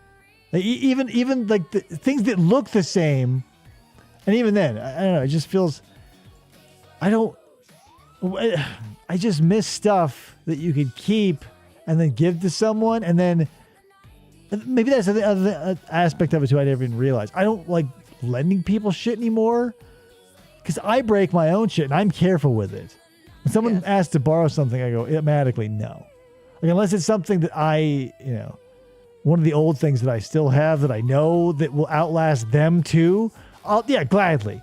Like, even like the things that look the same. And even then, I don't know, it just feels, I just miss stuff that you could keep and then give to someone. And then maybe that's the other aspect of it too I never even realized. I don't like lending people shit anymore because I break my own shit and I'm careful with it. When someone Yes. asks to borrow something, I go automatically no. Like, unless it's something that one of the old things that I still have that I know that will outlast them too, gladly.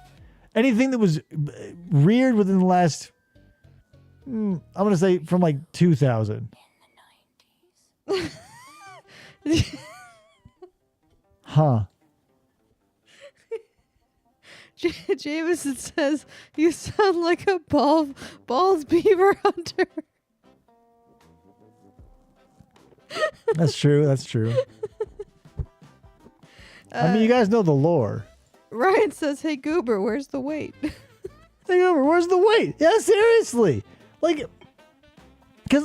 Anything that was reared within the last, I'm going to say from like 2000. Huh. Jameson says you sound like a balls beaver hunter. That's true. That's true. I mean, you guys know the lore. Ryan says, "Hey Goober, where's the weight?" Think over. Where's the weight? Yeah, seriously. Like, because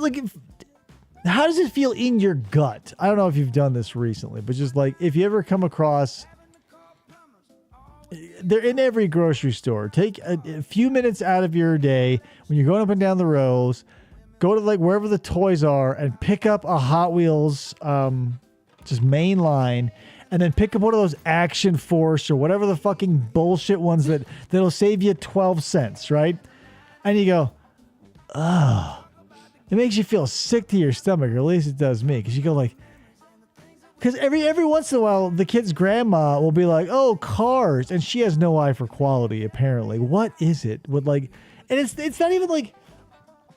how does it feel in your gut? I don't know if you've done this recently, but just like if you ever come across, they're in every grocery store. Take a few minutes out of your day when you're going up and down the rows. Go to like wherever the toys are and pick up a Hot Wheels, just main line. And then pick up one of those Action Force or whatever the fucking bullshit ones that'll save you 12 cents, right? And you go, oh. It makes you feel sick to your stomach, or at least it does me. Because you go like, because every once in a while, the kid's grandma will be like, oh, cars. And she has no eye for quality, apparently. What is it? And it's not even like,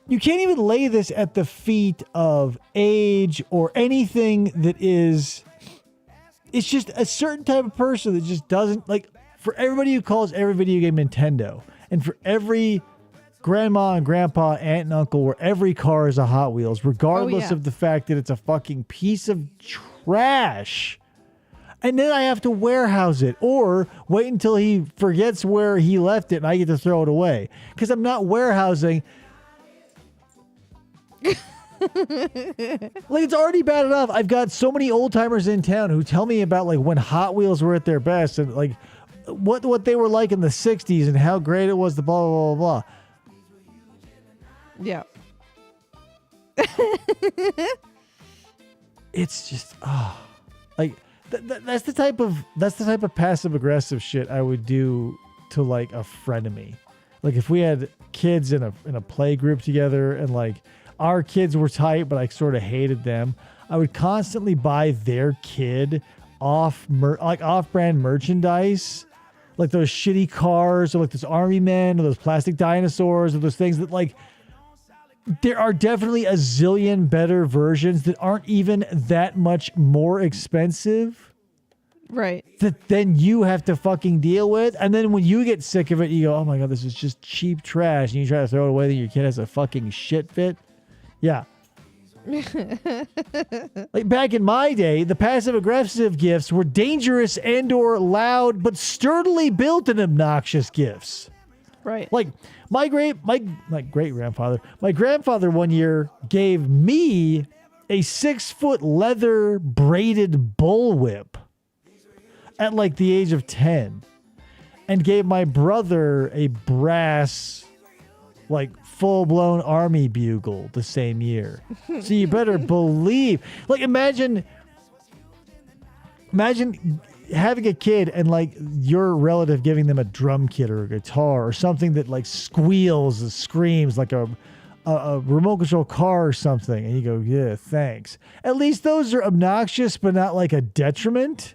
you can't even lay this at the feet of age or anything that is... It's just a certain type of person that just doesn't like. For everybody who calls every video game Nintendo, and for every grandma and grandpa, aunt and uncle, where every car is a Hot Wheels, regardless of the fact that it's a fucking piece of trash. And then I have to warehouse it or wait until he forgets where he left it and I get to throw it away. Because I'm not warehousing. Like, it's already bad enough. I've got so many old timers in town who tell me about like when Hot Wheels were at their best and like what they were like in the 60s and how great it was, the blah blah blah blah. Yeah. It's just like that's the type of passive aggressive shit I would do to like a frenemy. Like if we had kids in a play group together and like our kids were tight, but I sort of hated them, I would constantly buy their kid off-brand merchandise, like those shitty cars or like those army men or those plastic dinosaurs or those things that like, there are definitely a zillion better versions that aren't even that much more expensive. Right. That then you have to fucking deal with. And then when you get sick of it, you go, oh my God, this is just cheap trash. And you try to throw it away, then your kid has a fucking shit fit. Yeah. Like back in my day, the passive aggressive gifts were dangerous and or loud, but sturdily built and obnoxious gifts. Right. Like my great grandfather, my grandfather one year gave me a 6-foot leather braided bullwhip at like the age of 10 and gave my brother a brass, like full-blown army bugle the same year. So you better believe, like imagine having a kid and like your relative giving them a drum kit or a guitar or something that like squeals and screams like a remote control car or something. And you go, yeah, thanks. At least those are obnoxious, but not like a detriment.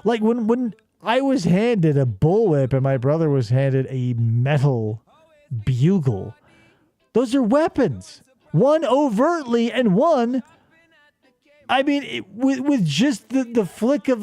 Like when I was handed a bullwhip and my brother was handed a metal bugle, those are weapons. One overtly and one, I mean, with just the flick of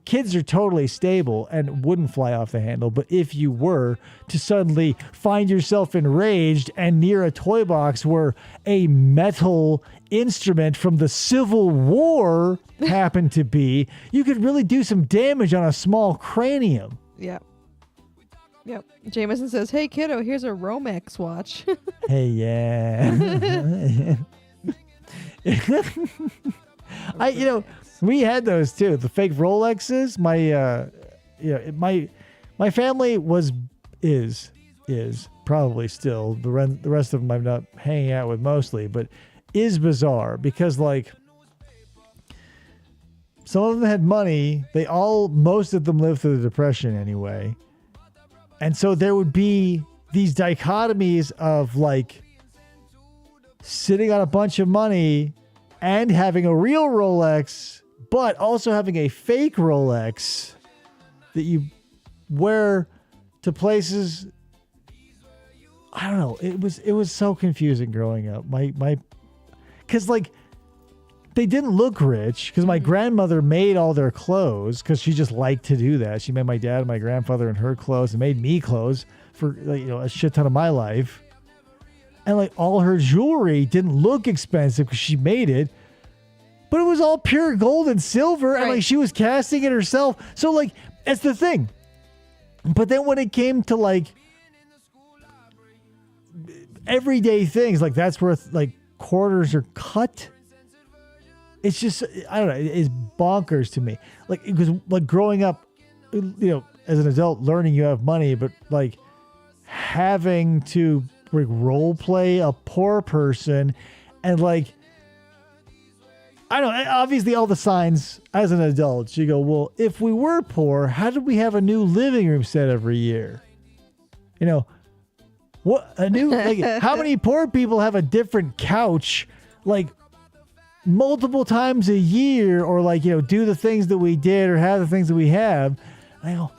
kids are totally stable and wouldn't fly off the handle. But if you were to suddenly find yourself enraged and near a toy box where a metal instrument from the Civil War happened to be, you could really do some damage on a small cranium. Yep. Jameson says, hey, kiddo, here's a Romex watch. Hey, yeah. We had those too. The fake Rolexes. My family is probably still, the rest of them I'm not hanging out with mostly, but is bizarre because like some of them had money. Most of them lived through the Depression anyway. And so there would be these dichotomies of like sitting on a bunch of money and having a real Rolex, but also having a fake Rolex that you wear to places. I don't know. It was so confusing growing up. Because like they didn't look rich because my grandmother made all their clothes because she just liked to do that. She made my dad and my grandfather and her clothes and made me clothes for like, a shit ton of my life. And like all her jewelry didn't look expensive because she made it, but it was all pure gold and silver. And like she was casting it herself. So like, that's the thing. But then when it came to like everyday things, like that's where like quarters are cut. It's just, I don't know, it's bonkers to me. Like, because like growing up, as an adult, learning you have money, but like having to like role play a poor person and like, I don't know, obviously all the signs as an adult, you go, well, if we were poor, how did we have a new living room set every year? What a new, like, how many poor people have a different couch, like multiple times a year, or like, do the things that we did or have the things that we have. And I go,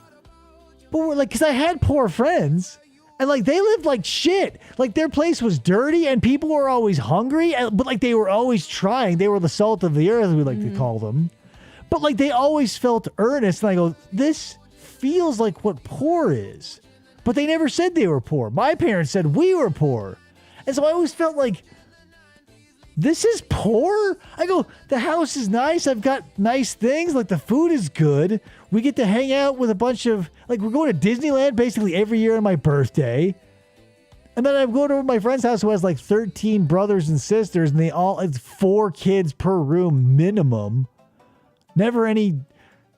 but we're like, cause I had poor friends and like they lived like shit. Like their place was dirty and people were always hungry, but like they were always trying. They were the salt of the earth, we like to call them. But like they always felt earnest. And I go, this feels like what poor is. But they never said they were poor. My parents said we were poor. And so I always felt like, this is poor? I go, the house is nice. I've got nice things. Like the food is good. We get to hang out with a bunch of, like we're going to Disneyland basically every year on my birthday. And then I go to my friend's house who has like 13 brothers and sisters and it's 4 kids per room minimum. Never any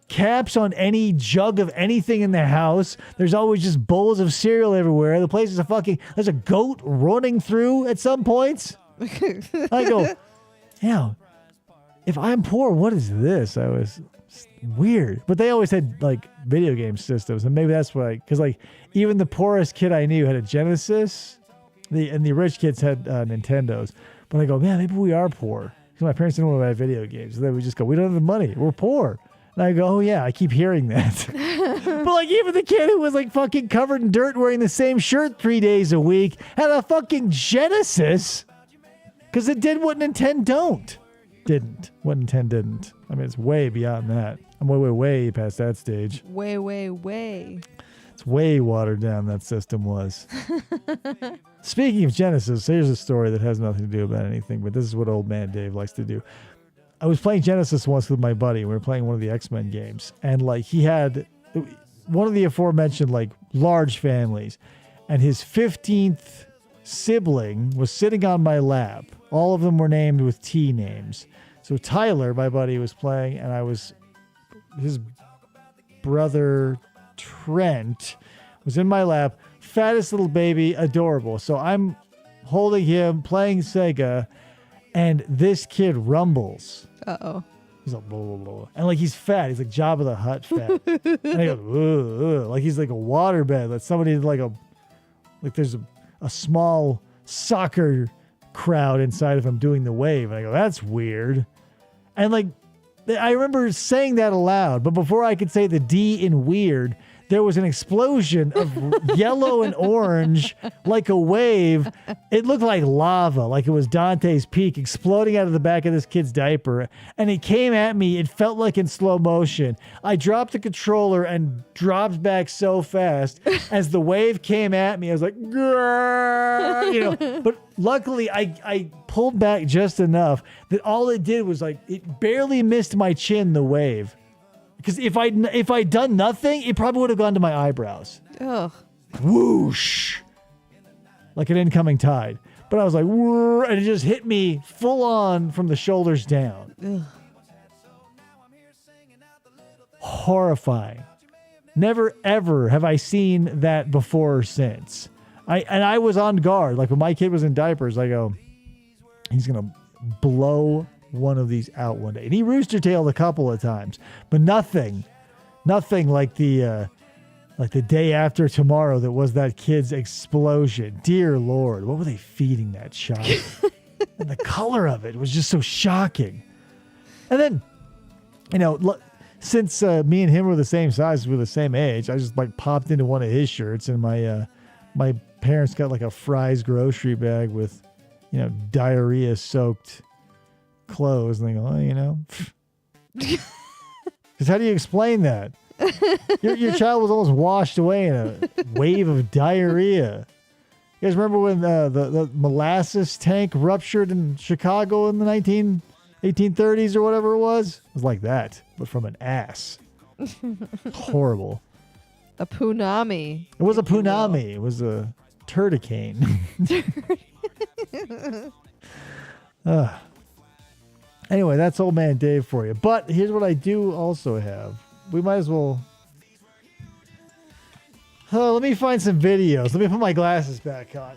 caps on any jug of anything in the house. There's always just bowls of cereal everywhere. The place is there's a goat running through at some points. I go, if I'm poor, what is this? I was weird. But they always had like video game systems. And maybe that's why, because like even the poorest kid I knew had a Genesis. And the rich kids had Nintendos. But I go, man, maybe we are poor. Because my parents didn't want to buy video games. So they would just go, we don't have the money. We're poor. And I go, oh yeah, I keep hearing that. But like even the kid who was like fucking covered in dirt wearing the same shirt 3 days a week had a fucking Genesis. Because it did what Nintendo didn't. What Nintendo didn't. I mean, it's way beyond that. I'm way past that stage. Way. It's way watered down, that system was. Speaking of Genesis, here's a story that has nothing to do about anything, but this is what old man Dave likes to do. I was playing Genesis once with my buddy. We were playing one of the X-Men games. And like he had one of the aforementioned like large families. And his 15th sibling was sitting on my lap. All of them were named with T names. So Tyler, my buddy, was playing, and I was his brother Trent was in my lap. Fattest little baby, adorable. So I'm holding him, playing Sega, and this kid rumbles. Uh-oh. He's like, blah, blah, blah. And like he's fat. He's like Jabba the Hutt fat. And I go, ugh, ugh. Like he's like a waterbed. Like somebody like there's a small soccer crowd inside of him doing the wave. And I go, that's weird. And like, I remember saying that aloud, but before I could say the D in weird, there was an explosion of yellow and orange, like a wave. It looked like lava, like it was Dante's Peak exploding out of the back of this kid's diaper. And it came at me. It felt like in slow motion. I dropped the controller and dropped back so fast as the wave came at me. I was like, grrr, but luckily I pulled back just enough that all it did was like, it barely missed my chin, the wave. Because if I'd done nothing, it probably would have gone to my eyebrows. Ugh. Whoosh. Like an incoming tide. But I was like, and it just hit me full on from the shoulders down. Ugh. Horrifying. Never, ever have I seen that before or since. I was on guard. Like when my kid was in diapers, I go, he's going to blow one of these out one day. And he rooster-tailed a couple of times, but nothing like the Like the day after tomorrow that was that kid's explosion. Dear Lord, what were they feeding that child? And the color of it was just so shocking. And then, since me and him were the same size, we were the same age, I just like popped into one of his shirts, and my parents got like a Fry's grocery bag with, diarrhea soaked clothes, and they go, because how do you explain that? Your child was almost washed away in a wave of diarrhea. You guys remember when the molasses tank ruptured in Chicago in the 1830s or whatever it was? It was like that, but from an ass. Horrible. A punami. It was a punami. It was a turticane. Anyway, that's Old Man Dave for you. But here's what I do also have. We might as well... let me find some videos. Let me put my glasses back on.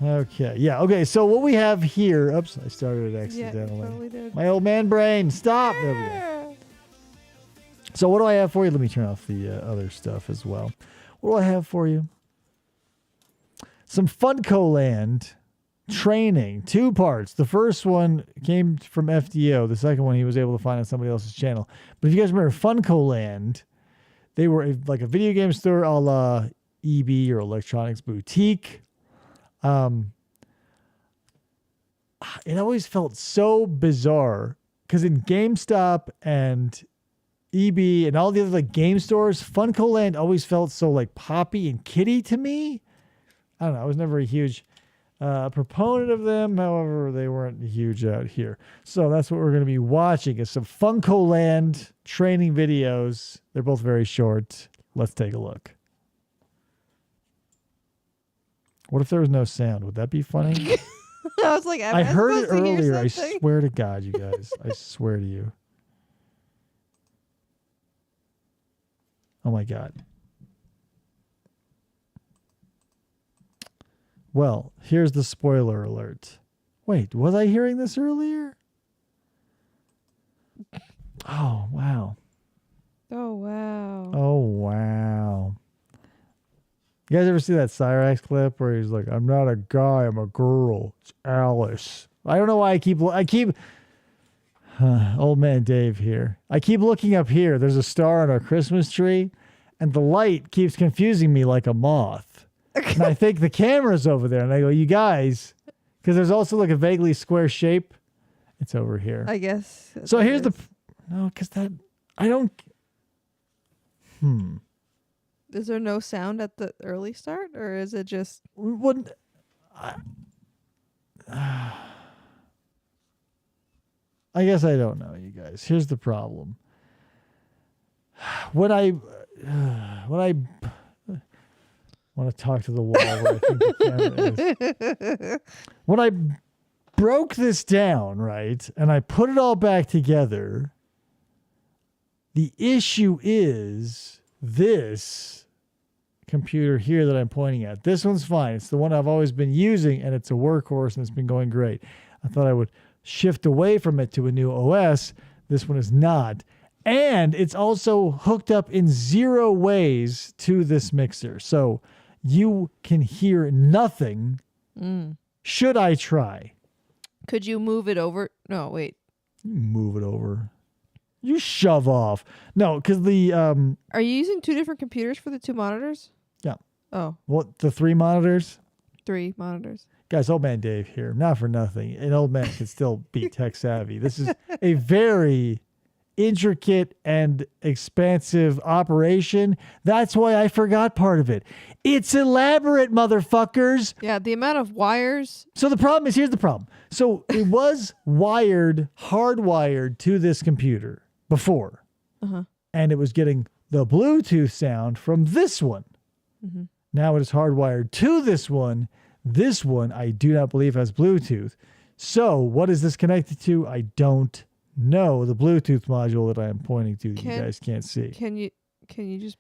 Okay. Yeah. Okay. So what we have here... Oops. I started it accidentally. Yeah, totally did. My old man brain. Stop. There we go. So what do I have for you? Let me turn off the other stuff as well. What do I have for you? Some Funko Land training. 2 parts. The first one came from FDO. The second one he was able to find on somebody else's channel. But if you guys remember Funko Land, they were like a video game store a la EB or Electronics Boutique. It always felt so bizarre because in GameStop and EB and all the other like game stores, Funko Land always felt so like poppy and kiddie to me. I don't know. I was never a huge proponent of them. However, they weren't huge out here. So that's what we're going to be watching is some Funko Land training videos. They're both very short. Let's take a look. What if there was no sound? Would that be funny? I was like, I heard it earlier. I swear to God, you guys. I swear to you. Oh my God. Well, here's the spoiler alert. Wait, was I hearing this earlier? Oh, wow. Oh, wow. Oh, wow. You guys ever see that Cyrax clip where he's like, I'm not a guy, I'm a girl. It's Alice. I don't know why I keep old man Dave here. I keep looking up here. There's a star on our Christmas tree, and the light keeps confusing me like a moth. And I think the camera's over there, and I go, you guys, because there's also like a vaguely square shape. It's over here. I guess. So here's because I don't. Is there no sound at the early start, or is it just? I guess I don't know, you guys. Here's the problem. When I want to talk to the wall where I think the camera is. When I broke this down, right, and I put it all back together, the issue is this computer here that I'm pointing at. This one's fine. It's the one I've always been using, and it's a workhorse, and it's been going great. I thought I would shift away from it to a new OS. This one is not. And it's also hooked up in 0 ways to this mixer. So you can hear nothing. Should I try? Could you move it over? No, wait. Move it over. You shove off. No, because the... Are you using 2 different computers for the 2 monitors? Yeah. Oh. What, the 3 monitors? 3 monitors. Guys, old man Dave here. Not for nothing. An old man can still be tech savvy. This is a very intricate and expansive operation. That's why I forgot part of it. It's elaborate, motherfuckers. Yeah, the amount of wires. So the problem is, here's the problem. So it was hardwired to this computer before. And it was getting the Bluetooth sound from this one. Now it is hardwired to this one. This one, I do not believe has Bluetooth. So what is this connected to? I don't know. The Bluetooth module that I am pointing to, you guys can't see. Can you just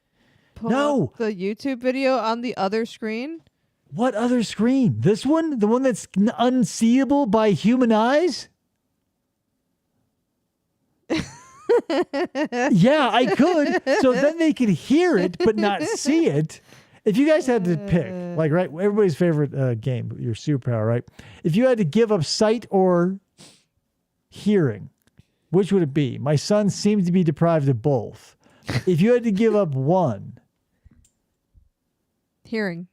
pull up the YouTube video on the other screen? What other screen? This one? The one that's unseeable by human eyes? Yeah, I could. So then they could hear it but not see it. If you guys had to pick, like, right, everybody's favorite game, your superpower, right? If you had to give up sight or hearing, which would it be? My son seems to be deprived of both. If you had to give up one, Hearing.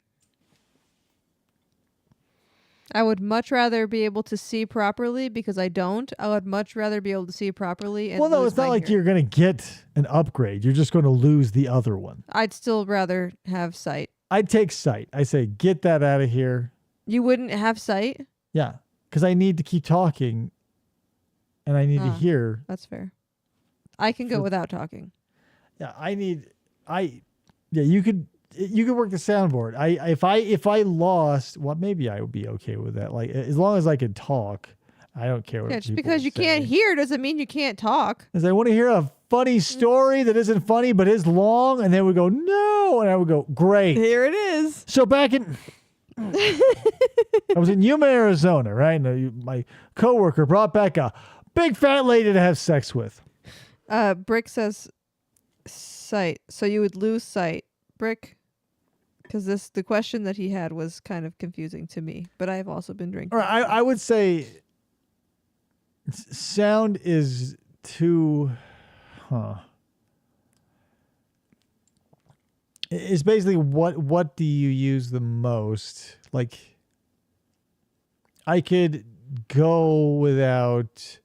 I would much rather be able to see properly because I don't. I would much rather be able to see properly. And well, no, lose it's not my like hearing. you're going to get an upgrade. You're just going to lose the other one. I'd still rather have sight. I'd take sight. I say, get that out of here. You wouldn't have sight? Yeah, because I need to keep talking and I need to hear. That's fair. I can go without talking. Yeah, you could work the soundboard. If I lost, well, maybe I would be okay with that. Like, as long as I could talk, I don't care what Yeah, just people because you say. can't hear doesn't mean you can't talk. Because I want to hear a funny story that isn't funny but is long, and they would go, no, and I would go, great. Here it is. So back in, I was in Yuma, Arizona, right? And my coworker brought back a big fat lady to have sex with. Brick says sight. So you would lose sight. Brick, because the question that he had was kind of confusing to me, but I've also been drinking. All right, I would say sound is too, It's basically what do you use the most? Like, I could go without.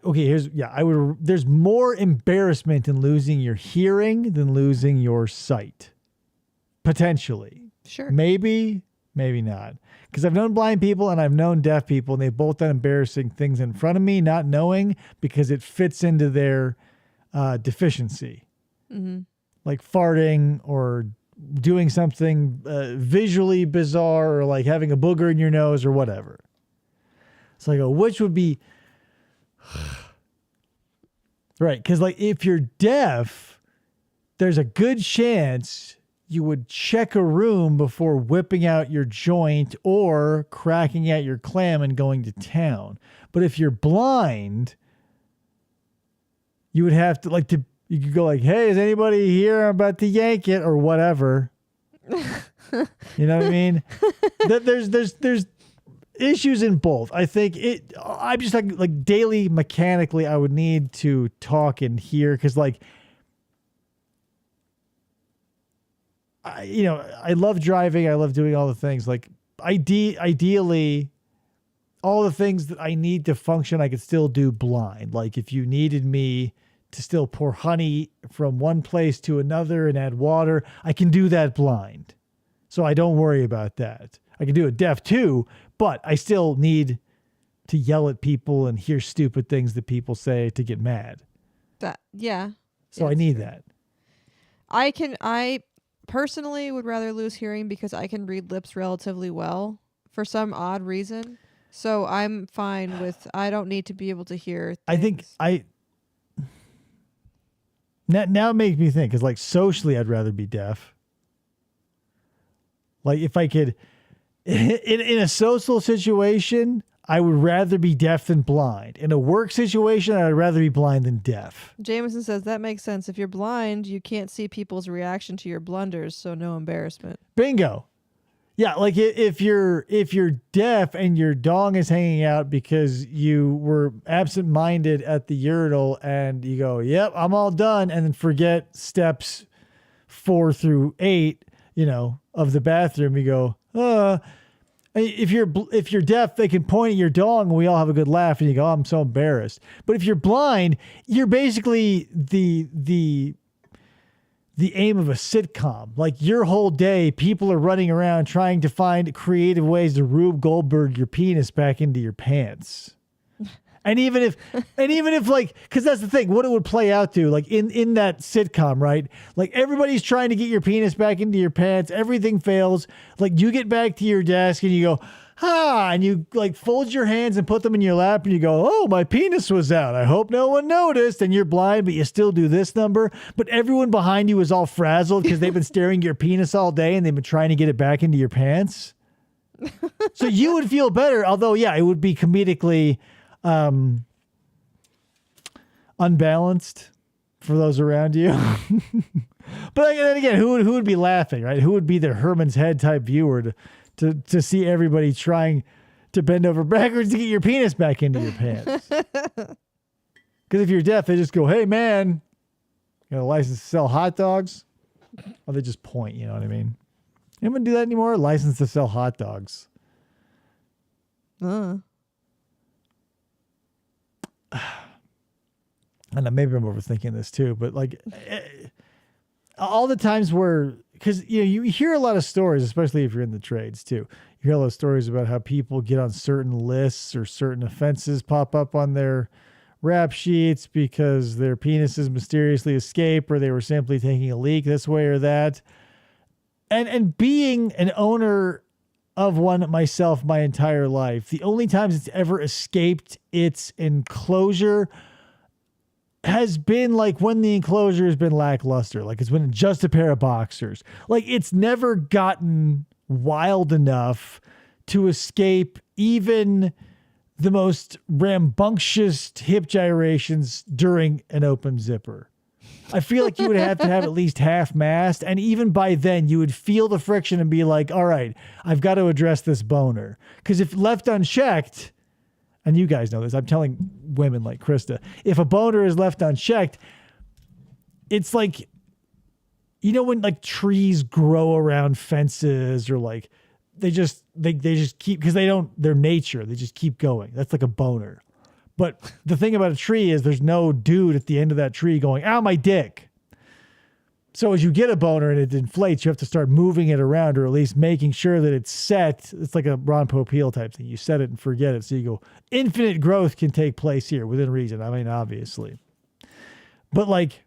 There's more embarrassment in losing your hearing than losing your sight. Potentially. Sure. Maybe not. Because I've known blind people and I've known deaf people, and they've both done embarrassing things in front of me, not knowing, because it fits into their deficiency. Mm-hmm. Like farting or doing something visually bizarre, or like having a booger in your nose or whatever. So I go, which would be... Right, because like if you're deaf, there's a good chance you would check a room before whipping out your joint or cracking out your clam and going to town. But if you're blind, you would have to you could go like, hey, is anybody here? I'm about to yank it or whatever. You know what I mean? There's issues in both. I think I'm just like daily mechanically, I would need to talk and hear, because like, I love driving. I love doing all the things. Like ideally, all the things that I need to function, I could still do blind. Like if you needed me to still pour honey from one place to another and add water, I can do that blind. So I don't worry about that. I can do it deaf too, but I still need to yell at people and hear stupid things that people say to get mad. Yeah. So I need that. I personally would rather lose hearing because I can read lips relatively well for some odd reason. So I'm fine with, I don't need to be able to hear things. I think now it makes me think, because like socially I'd rather be deaf. Like if I could, in a social situation, I would rather be deaf than blind. In a work situation, I'd rather be blind than deaf. Jameson says that makes sense. If you're blind, you can't see people's reaction to your blunders, so no embarrassment. Bingo. Yeah, like if you're deaf and your dong is hanging out because you were absent-minded at the urinal and you go, yep, I'm all done, and then forget steps 4 through 8, of the bathroom, you go, If you're deaf, they can point at your dong and we all have a good laugh and you go, oh, I'm so embarrassed. But if you're blind, you're basically the aim of a sitcom. Like your whole day, people are running around trying to find creative ways to Rube Goldberg your penis back into your pants. And even if like, because that's the thing, what it would play out to, like in that sitcom, right? Like everybody's trying to get your penis back into your pants. Everything fails. Like you get back to your desk and you go, and you like fold your hands and put them in your lap and you go, oh, my penis was out. I hope no one noticed. And you're blind, but you still do this number. But everyone behind you is all frazzled because they've been staring at your penis all day and they've been trying to get it back into your pants. So you would feel better. Although, yeah, it would be comedically unbalanced for those around you. But then again, who would be laughing, right? Who would be the Herman's head type viewer to see everybody trying to bend over backwards to get your penis back into your pants? Because if you're deaf, they just go, "Hey, man, you got a license to sell hot dogs?" Or they just point, you know what I mean? Anyone do that anymore? License to sell hot dogs. I don't know, maybe I'm overthinking this too, but like all the times where, because you hear a lot of stories, especially if you're in the trades too. You hear a lot of stories about how people get on certain lists or certain offenses pop up on their rap sheets because their penises mysteriously escape or they were simply taking a leak this way or that. And being an owner of one myself my entire life, the only times it's ever escaped its enclosure has been like when the enclosure has been lackluster, like it's been just a pair of boxers. Like it's never gotten wild enough to escape even the most rambunctious hip gyrations during an open zipper. I feel like you would have to have at least half mast, and even by then you would feel the friction and be like, all right, I've got to address this boner. Because if left unchecked, and you guys know this, I'm telling women like Krista, if a boner is left unchecked, it's like, you know when like trees grow around fences or like they just keep, because they're nature, they just keep going. That's like a boner. But the thing about a tree is there's no dude at the end of that tree going, ow, my dick. So as you get a boner and it inflates, you have to start moving it around or at least making sure that it's set. It's like a Ron Popeil type thing. You set it and forget it. So you go, infinite growth can take place here within reason. I mean, obviously. But like,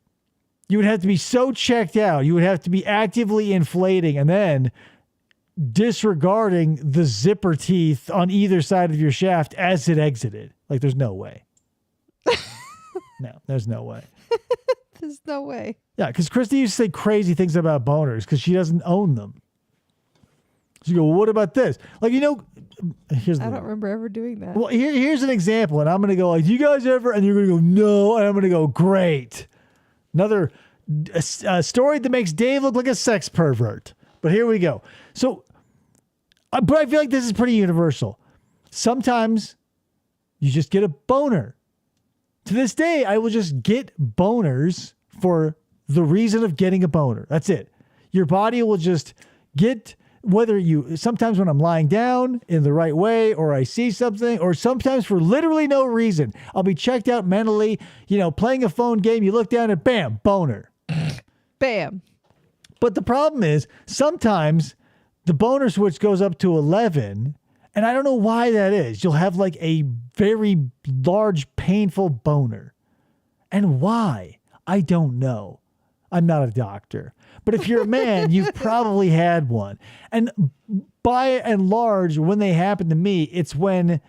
you would have to be so checked out. You would have to be actively inflating and then disregarding the zipper teeth on either side of your shaft as it exited. Like, there's no way. No, there's no way. There's no way. Yeah, because Christy used to say crazy things about boners because she doesn't own them. She go, well, what about this? Like, I don't remember ever doing that. Well, here's an example, and I'm going to go like, do you guys ever? And you're going to go, no, and I'm going to go, great. Another story that makes Dave look like a sex pervert. But here we go. So, but I feel like this is pretty universal. Sometimes you just get a boner. To this day, I will just get boners for the reason of getting a boner. That's it. Your body will just get, sometimes when I'm lying down in the right way, or I see something, or sometimes for literally no reason, I'll be checked out mentally, playing a phone game, you look down and bam, boner. Bam. But the problem is sometimes the boner switch goes up to 11, and I don't know why that is. You'll have like a very large, painful boner. And why? I don't know. I'm not a doctor. But if you're a man, you've probably had one. And by and large, when they happen to me, it's when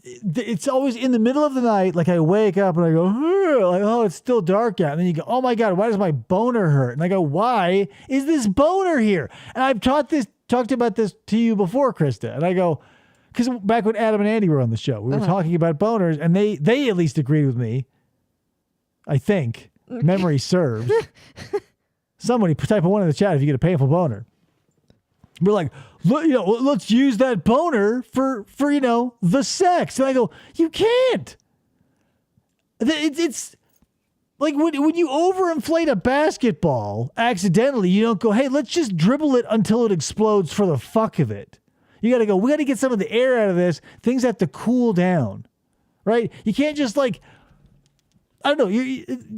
it's always in the middle of the night. Like I wake up and I go, like, oh, it's still dark out. And then you go, oh my God, why does my boner hurt? And I go, why is this boner here? And I've talked about this to you before, Krista. And I go, because back when Adam and Andy were on the show, we were talking about boners, and they at least agreed with me. I think. Memory serves. Somebody type a 1 in the chat if you get a painful boner. We're like, let's use that boner for the sex. And I go, you can't. It's like when you overinflate a basketball accidentally, you don't go, hey, let's just dribble it until it explodes for the fuck of it. You got to go, we got to get some of the air out of this. Things have to cool down, right? You can't just like, I don't know.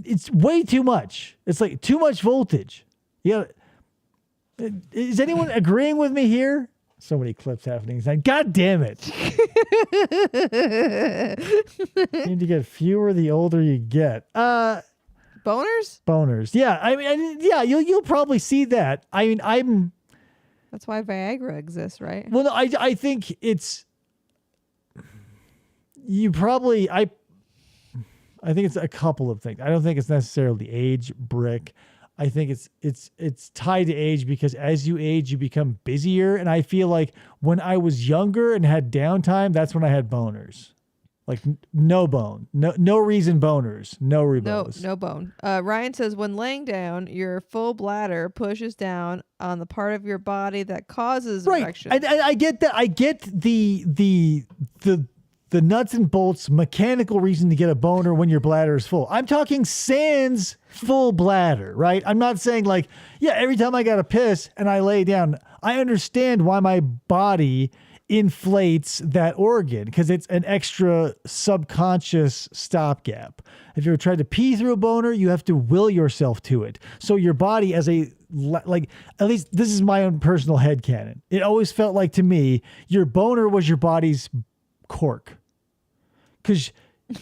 It's way too much. It's like too much voltage. Is anyone agreeing with me here? So many clips happening. God damn it. You need to get fewer the older you get. Boners? Boners. Yeah. I mean, yeah, you'll probably see that. I mean, That's why Viagra exists, right? Well, no, I think it's, I think it's a couple of things. I don't think it's necessarily age, Brick. I think it's tied to age because as you age, you become busier. And I feel like when I was younger and had downtime, that's when I had boners. Like no bone, no reason boners, no No, rebos. no bone. Ryan says when laying down, your full bladder pushes down on the part of your body that causes Right. erection. I get that. I get the nuts and bolts mechanical reason to get a boner when your bladder is full. I'm talking sans full bladder, right? I'm not saying like, yeah, every time I got to piss and I lay down, I understand why my body inflates that organ because it's an extra subconscious stopgap. If you're trying to pee through a boner, you have to will yourself to it. So your body as a, like, at least this is my own personal headcanon. It always felt like to me, your boner was your body's cork. Because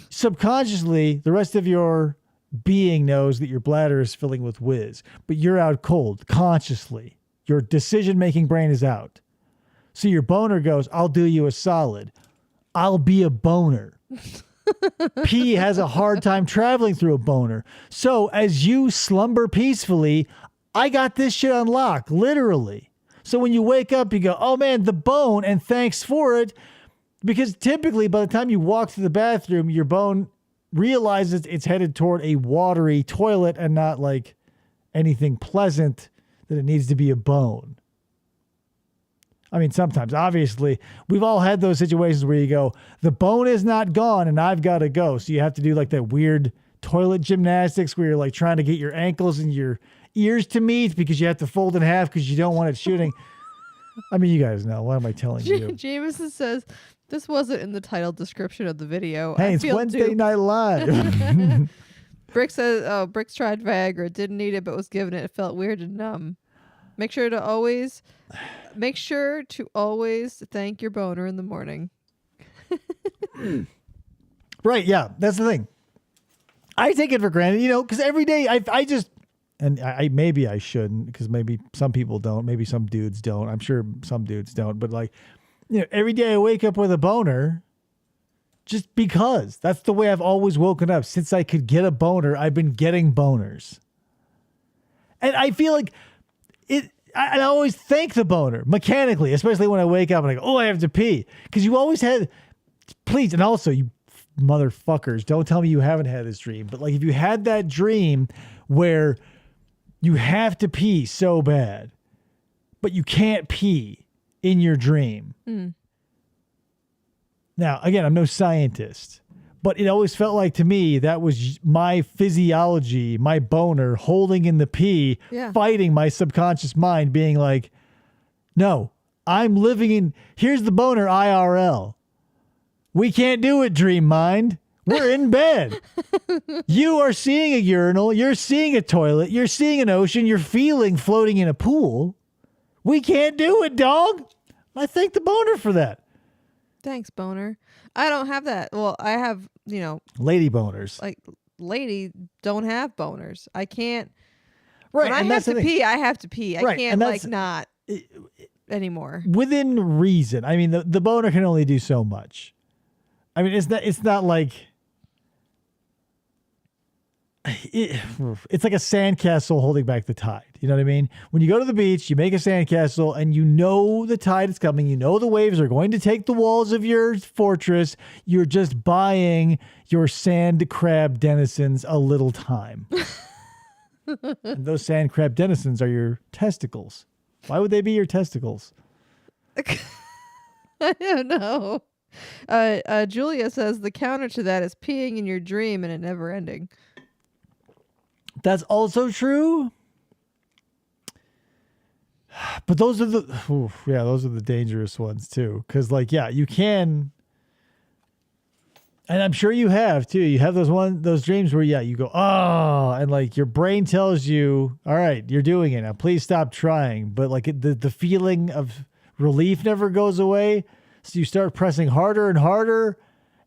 subconsciously, the rest of your being knows that your bladder is filling with whiz, but you're out cold consciously. Your decision-making brain is out. So your boner goes, I'll do you a solid. I'll be a boner. Pee has a hard time traveling through a boner. So as you slumber peacefully, I got this shit on lock, literally. So when you wake up, you go, oh man, the bone, and thanks for it. Because typically by the time you walk to the bathroom, your bone realizes it's headed toward a watery toilet and not like anything pleasant that it needs to be a bone. I mean, sometimes, obviously, we've all had those situations where you go, the bone is not gone and I've got to go. So you have to do like that weird toilet gymnastics where you're like trying to get your ankles and your ears to meet because you have to fold in half because you don't want it shooting. I mean, you guys know. Why am I telling you? Jameson says, this wasn't in the title description of the video. Hey, it's Wednesday Night Live. Brick says, oh, Brick's tried Viagra, didn't need it, but was given it. It felt weird and numb. Make sure to always thank your boner in the morning. Right. Yeah. That's the thing. I take it for granted, because every day I just, and I maybe I shouldn't, because maybe some people don't, maybe some dudes don't. I'm sure some dudes don't, but like, every day I wake up with a boner just because that's the way I've always woken up. Since I could get a boner, I've been getting boners. And I feel like I always thank the boner mechanically, especially when I wake up and I go, oh, I have to pee. Because you always had, please, and also you motherfuckers, don't tell me you haven't had this dream. But like if you had that dream where you have to pee so bad, but you can't pee in your dream. Now, again, I'm no scientist, but it always felt like to me that was my physiology, my boner holding in the pee, fighting my subconscious mind being like, no, I'm living in, here's the boner IRL. We can't do it, dream mind. We're in bed. You are seeing a urinal. You're seeing a toilet. You're seeing an ocean. You're feeling floating in a pool. We can't do it, dog. I thank the boner for that. Thanks, boner. I don't have that. Well, I have, lady boners. like lady don't have boners. I can't. Right. When I have to pee, I have to pee. I Right, can't and like that's- not anymore. Within reason. I mean, the boner can only do so much. I mean, it's not like it's like a sandcastle holding back the tide. You know what I mean? When you go to the beach, you make a sandcastle and you know the tide is coming. You know the waves are going to take the walls of your fortress. You're just buying your sand crab denizens a little time. And those sand crab denizens are your testicles. Why would they be your testicles? I don't know. Julia says the counter to that is peeing in your dream and it never ending. That's also true. But those are those are the dangerous ones too. Cause like, yeah, you can, and I'm sure you have too. You have those dreams where, you go, oh, and like your brain tells you, all right, you're doing it now. Please stop trying. But like the feeling of relief never goes away. So you start pressing harder and harder.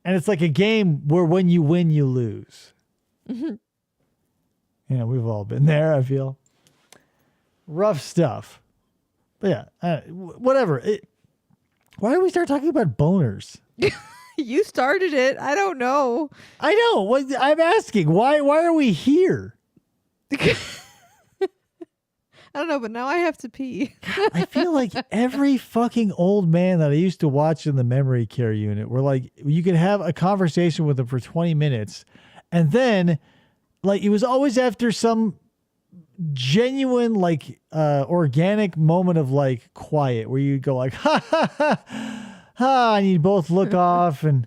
And it's like a game where when you win, you lose. Mm-hmm. Yeah, we've all been there, I feel. Rough stuff. But yeah, whatever. Why did we start talking about boners? You started it. I don't know. I know. I'm asking. Why are we here? I don't know, but now I have to pee. I feel like every fucking old man that I used to watch in the memory care unit were like, you could have a conversation with them for 20 minutes. And then, like, it was always after some genuine, like, organic moment of, like, quiet where you'd go, like, ha, ha, ha, ha. And you'd both look off. And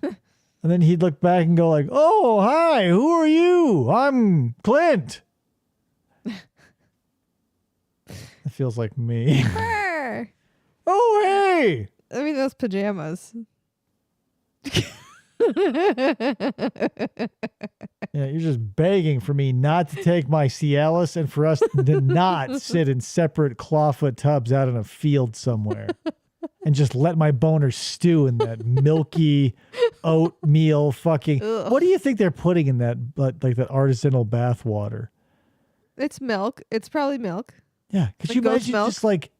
then he'd look back and go, like, oh, hi, who are you? I'm Clint. It feels like me. Brr. Oh, hey. I mean, those pajamas. Yeah, you're just begging for me not to take my Cialis and for us to not sit in separate clawfoot tubs out in a field somewhere and just let my boner stew in that milky oatmeal fucking. Ugh. What do you think they're putting in that, like that artisanal bath water? It's milk. It's probably milk. Yeah, could Like you goat imagine milk? just like,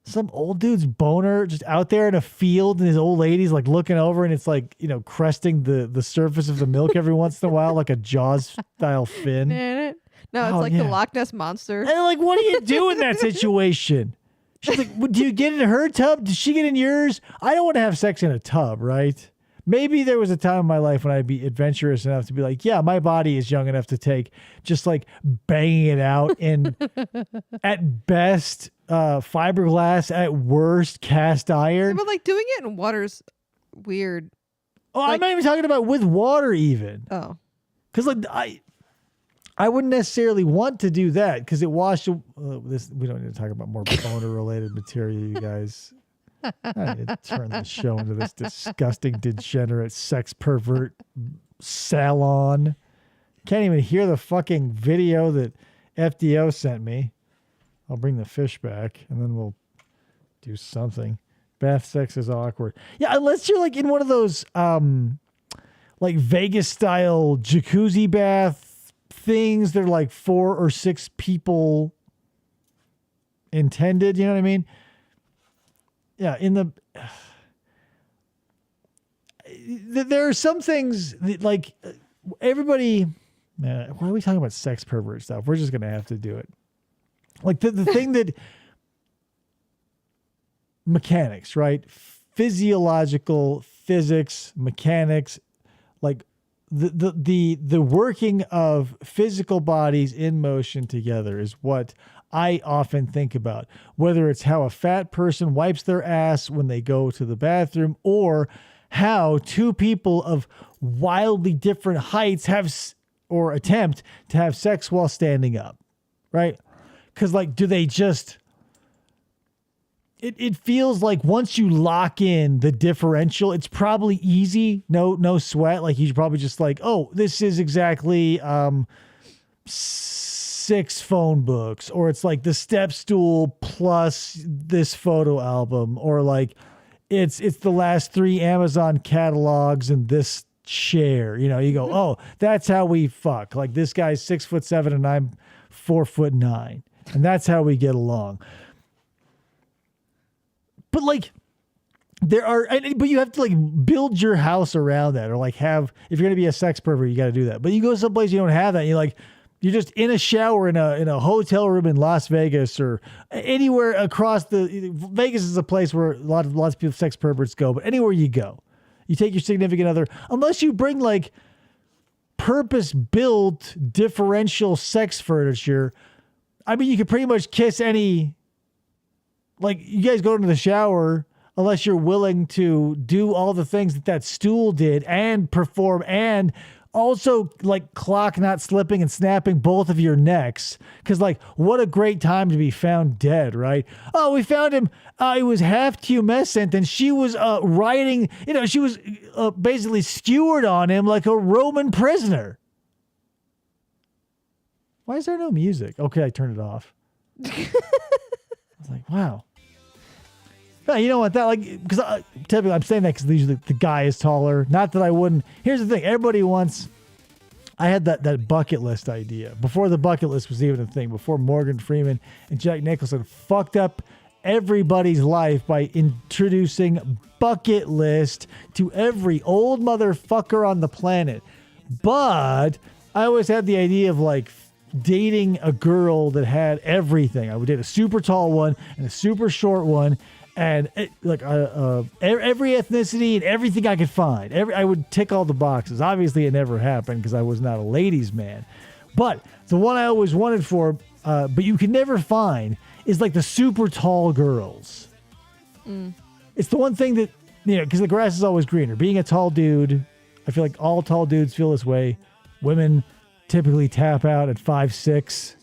some old dude's boner just out there in a field and his old lady's like looking over and it's like, you know, cresting the surface of the milk every once in a while like a Jaws style fin. No, it's Oh, like yeah. the Loch Ness Monster. And like, what do you do in that situation? She's like, well, do you get in her tub? Does she get in yours? I don't want to have sex in a tub, right? Maybe there was a time in my life when I'd be adventurous enough to be like, yeah, my body is young enough to take just like banging it out in at best fiberglass, at worst cast iron. But like doing it in water's weird. Oh, I'm not even talking about with water even. Oh. Because like I wouldn't necessarily want to do that because it washed this. We don't need to talk about more boner related material, you guys. I need to turn the show into this disgusting, degenerate, sex pervert salon. Can't even hear the fucking video that FDO sent me. I'll bring the fish back and then we'll do something. Bath sex is awkward. Yeah, unless you're like in one of those like Vegas style jacuzzi bath things. They're like 4 or 6 people intended. You know what I mean? Yeah, there are some things that, like, everybody, man, why are we talking about sex pervert stuff? We're just going to have to do it. Like the thing that mechanics, right? Physiological physics, mechanics, like the working of physical bodies in motion together is what I often think about, whether it's how a fat person wipes their ass when they go to the bathroom or how two people of wildly different heights or attempt to have sex while standing up, right? Because like, do they just, it feels like once you lock in the differential, it's probably easy, no sweat. Like you probably just like, oh, this is exactly 6 phone books, or it's like the step stool plus this photo album, or like it's the last 3 Amazon catalogs and this chair. You know, you go, oh, that's how we fuck. Like this guy's 6'7" and I'm 4'9", and that's how we get along. But like but you have to like build your house around that, or like have, if you're going to be a sex pervert, you got to do that. But you go someplace you don't have that, and you're just in a shower in a hotel room in Las Vegas or anywhere across Vegas is a place where lots of people, sex perverts, go. But anywhere you go, you take your significant other, unless you bring like purpose-built differential sex furniture. I mean, you could pretty much kiss any. Like, you guys go into the shower unless you're willing to do all the things that stool did and perform, and also like clock not slipping and snapping both of your necks. Because like, what a great time to be found dead, right? Oh, we found him. He was half tumescent, and she was riding. She was basically skewered on him like a Roman prisoner. Why is there no music? Okay, I turned it off. I was like, wow. Yeah, you know what? That like, because typically I'm saying that because usually the guy is taller. Not that I wouldn't. Here's the thing: everybody wants. I had that bucket list idea before the bucket list was even a thing. Before Morgan Freeman and Jack Nicholson fucked up everybody's life by introducing bucket list to every old motherfucker on the planet. But I always had the idea of like dating a girl that had everything. I would date a super tall one and a super short one, and every ethnicity and everything I could find. I would tick all the boxes. Obviously, it never happened because I was not a ladies' man. But the one I always wanted for, but you can never find, is like the super tall girls. It's the one thing that, because the grass is always greener. Being a tall dude, I feel like all tall dudes feel this way. Women typically tap out at 5'6".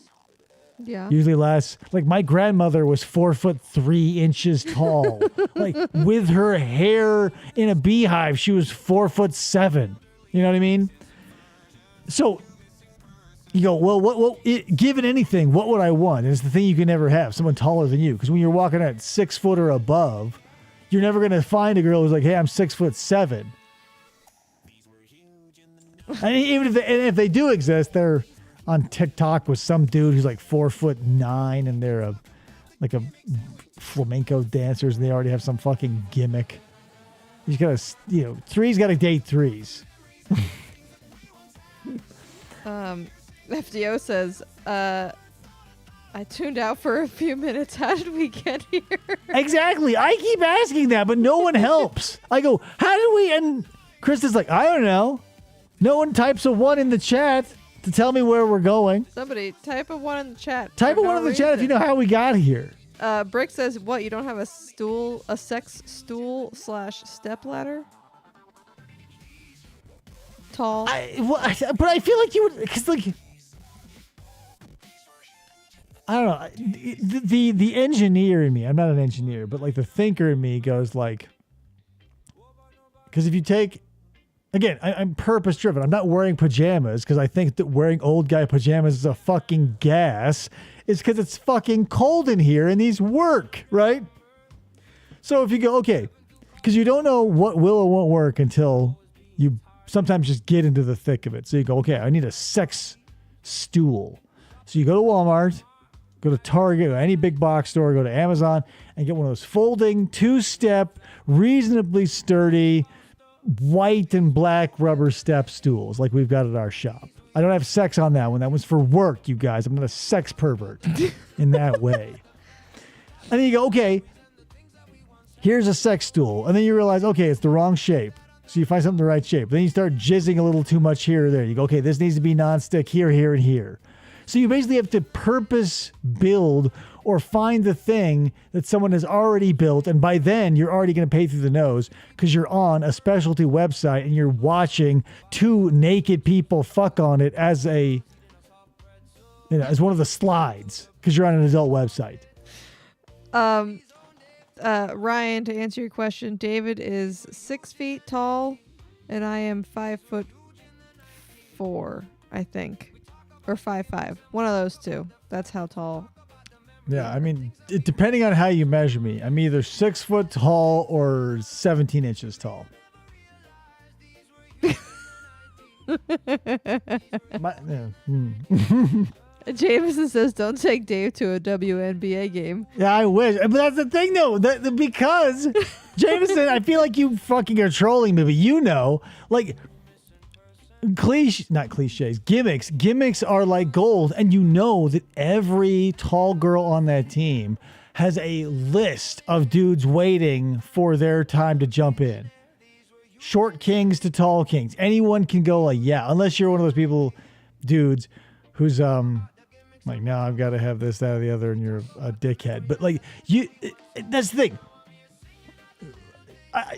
Yeah. Usually less. Like my grandmother was 4'3" tall. Like with her hair in a beehive, she was 4'7". You know what I mean? So you go, well, given anything, what would I want? And it's the thing you can never have, someone taller than you. Because when you're walking at 6 foot or above, you're never going to find a girl who's like, hey, I'm 6'7". And even if they do exist, they're on TikTok with some dude who's like 4'9", and they're a flamenco dancers, and they already have some fucking gimmick. You gotta, threes gotta date threes. FDO says, I tuned out for a few minutes. How did we get here? Exactly. I keep asking that, but no one helps. I go, how did we? And Krista's like, I don't know. No one types a 1 in the chat to tell me where we're going. Somebody type a 1 in the chat. Type a 1 in the chat if you know how we got here. Brick says, what, you don't have a sex stool / step ladder? Tall. But I feel like you would, because like, I don't know. The engineer in me, I'm not an engineer, but like the thinker in me goes like, because if you take, again, I'm purpose driven. I'm not wearing pajamas because I think that wearing old guy pajamas is a fucking gas. It's because it's fucking cold in here and these work, right? So if you go, okay, because you don't know what will or won't work until you sometimes just get into the thick of it. So you go, okay, I need a sex stool. So you go to Walmart, go to Target, or any big box store, go to Amazon, and get one of those folding, 2-step, reasonably sturdy, white and black rubber step stools like we've got at our shop. I don't have sex on that one. That one's for work, you guys. I'm not a sex pervert in that way. And then you go, okay, here's a sex stool. And then you realize, okay, it's the wrong shape. So you find something the right shape. Then you start jizzing a little too much here or there. You go, okay, this needs to be nonstick here, here, and here. So you basically have to purpose build or find the thing that someone has already built. And by then, you're already going to pay through the nose because you're on a specialty website and you're watching 2 naked people fuck on it as as one of the slides because you're on an adult website. Ryan, to answer your question, David is 6 feet tall, and I am 5'4", I think, or 5'5". One of those two. That's how tall. Yeah, I mean, depending on how you measure me, I'm either 6 foot tall or 17 inches tall. Jameson says, don't take Dave to a WNBA game. Yeah, I wish. But that's the thing, though. Because, Jameson, I feel like you fucking are trolling me, but like, not cliches, gimmicks are like gold, and you know that every tall girl on that team has a list of dudes waiting for their time to jump in. Short kings to tall kings. Anyone can go like, yeah, unless you're one of those dudes who's like, no, I've got to have this, that, or the other, and you're a dickhead. But like, that's the thing.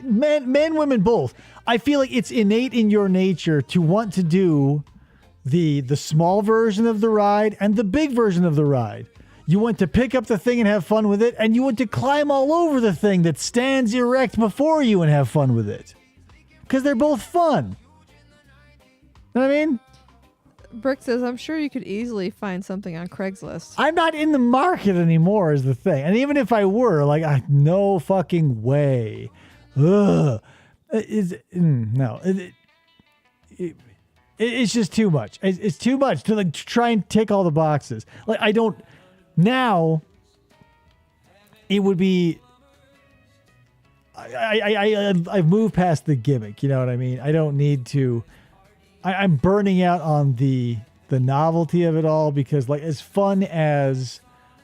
Men, women, both. I feel like it's innate in your nature to want to do the small version of the ride and the big version of the ride. You want to pick up the thing and have fun with it, and you want to climb all over the thing that stands erect before you and have fun with it. Because they're both fun. You know what I mean? Brick says, I'm sure you could easily find something on Craigslist. I'm not in the market anymore is the thing. And even if I were, like, no fucking way. Ugh. No. It's just too much. It's too much to like try and tick all the boxes. Like, I don't... Now, it would be... I've moved past the gimmick, you know what I mean? I don't need to... I'm burning out on the the novelty of it all, because like as fun as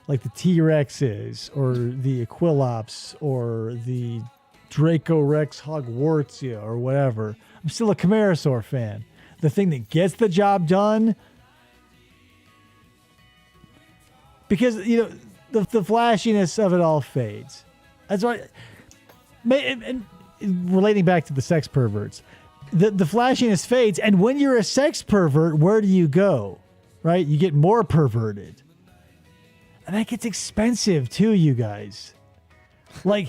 like the T-Rex is, or the Aquilops, or the Draco Rex Hogwartsia, or whatever, I'm still a Camarasaur fan. The thing that gets the job done, because the flashiness of it all fades. That's why, and relating back to the sex perverts, the flashiness fades, and when you're a sex pervert, where do you go? Right? You get more perverted. And that gets expensive too, you guys. Like,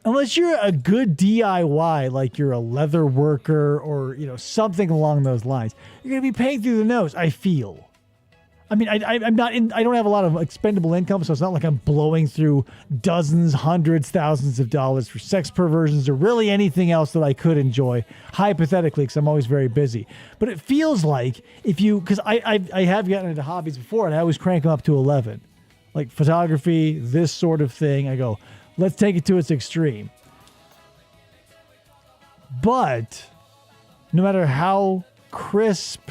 unless you're a good DIY, like you're a leather worker or, something along those lines, you're going to be paying through the nose, I feel. I mean, I'm not in, I don't have a lot of expendable income, so it's not like I'm blowing through dozens, hundreds, thousands of dollars for sex perversions or really anything else that I could enjoy, hypothetically, because I'm always very busy. But it feels like because I have gotten into hobbies before, and I always crank them up to 11. Like photography, this sort of thing. I go, let's take it to its extreme. But no matter how crisp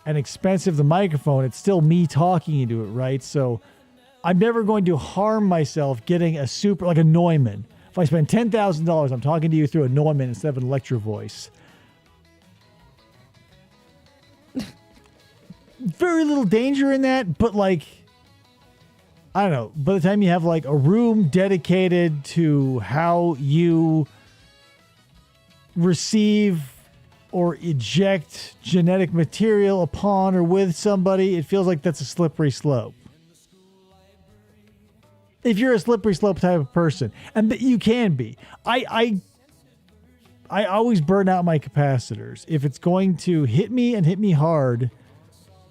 and expensive the microphone, it's still me talking into it, right? So I'm never going to harm myself getting a super, like a Neumann. If I spend $10,000, I'm talking to you through a Neumann instead of an Electro Voice. Very little danger in that, but like, I don't know, by the time you have like a room dedicated to how you receive or eject genetic material upon or with somebody, it feels like that's a slippery slope. If you're a slippery slope type of person, and you can be, I always burn out my capacitors. If it's going to hit me and hit me hard,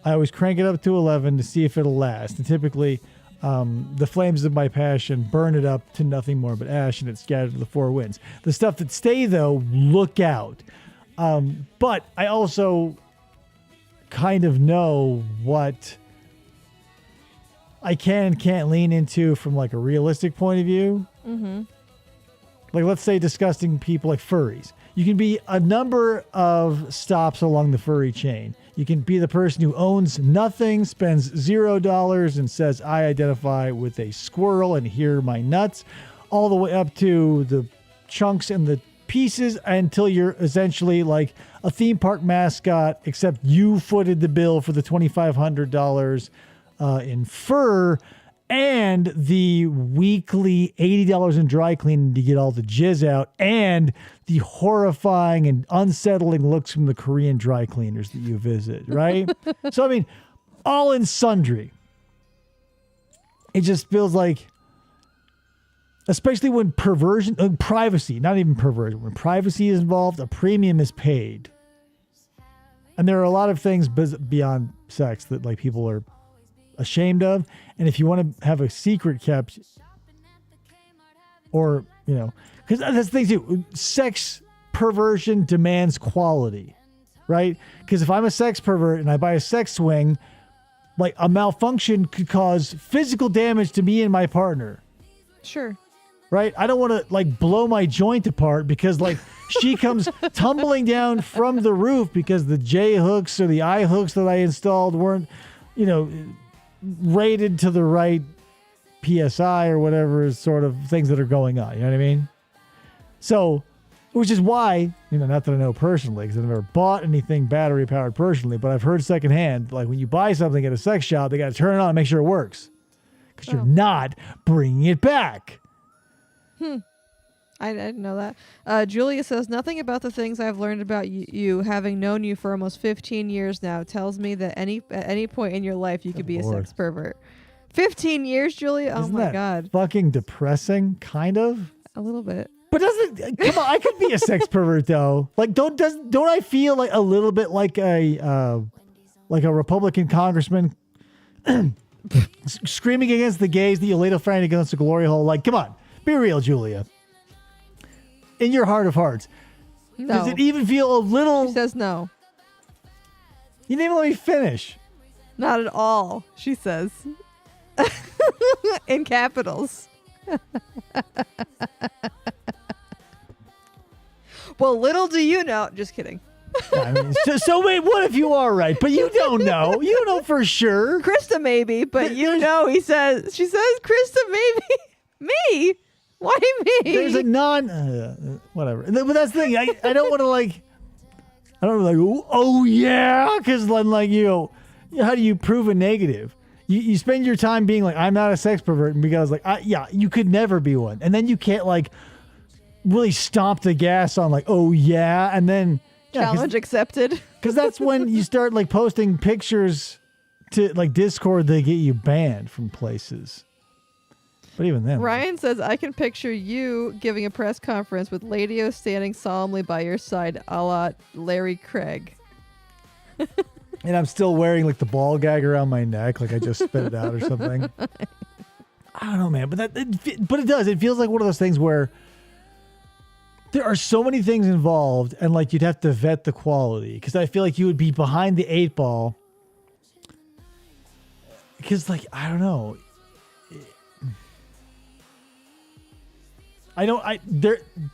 I always crank it up to 11 to see if it'll last. And typically, the flames of my passion burn it up to nothing more but ash, and it's scattered to the four winds. The stuff that stay, though, look out. But I also kind of know what I can and can't lean into from like a realistic point of view. Mm-hmm. Like, let's say disgusting people like furries. You can be a number of stops along the furry chain. You can be the person who owns nothing, spends $0, and says, I identify with a squirrel and here are my nuts, all the way up to the chunks and the pieces until you're essentially like a theme park mascot, except you footed the bill for the $2,500 in fur and the weekly $80 in dry cleaning to get all the jizz out, and the horrifying and unsettling looks from the Korean dry cleaners that you visit, right? So, I mean, all in sundry. It just feels like, especially when privacy, not even perversion, when privacy is involved, a premium is paid. And there are a lot of things beyond sex that like people are ashamed of. And if you want to have a secret kept, or, because that's the thing too, sex perversion demands quality, right? Because if I'm a sex pervert and I buy a sex swing, like a malfunction could cause physical damage to me and my partner. Sure. Right? I don't want to like blow my joint apart because like she comes tumbling down from the roof because the J hooks or the I hooks that I installed weren't, rated to the right PSI or whatever sort of things that are going on. You know what I mean? So, which is why, not that I know personally, because I've never bought anything battery powered personally, but I've heard secondhand, like when you buy something at a sex shop, they got to turn it on and make sure it works. Because you're not bringing it back. I didn't know that. Julia says, nothing about the things I've learned about you, having known you for almost 15 years now, tells me that at any point in your life you could be a sex pervert. 15 years, Julia? Oh, my God. Fucking depressing, kind of? A little bit. But come on, I could be a sex pervert, though. Like, don't I feel like a little bit like a Republican congressman screaming against the gays that you later find against the glory hole? Like, come on, be real, Julia. In your heart of hearts, no. Does it even feel a little? She says no. You didn't even let me finish. Not at all, she says. In capitals. Well, little do you know. Just kidding. I mean, so wait, what if you are right? But you don't know. You don't know for sure. Krista maybe, but she says Krista maybe. Me? Why me? There's a whatever. But that's the thing. I don't want to like. I don't like. Oh yeah, because then like how do you prove a negative? You spend your time being like, I'm not a sex pervert, because like, yeah, you could never be one, and then you can't like really stomp the gas on like, oh yeah, and then challenge accepted. Because that's when you start like posting pictures to like Discord, they get you banned from places. But even then, Ryan says, I can picture you giving a press conference with Ladio standing solemnly by your side, a la Larry Craig. and I'm still wearing like the ball gag around my neck, like I just spit it out or something. I don't know, man, but it does. It feels like one of those things where there are so many things involved, and like you'd have to vet the quality, because I feel like you would be behind the 8 ball. Because like I don't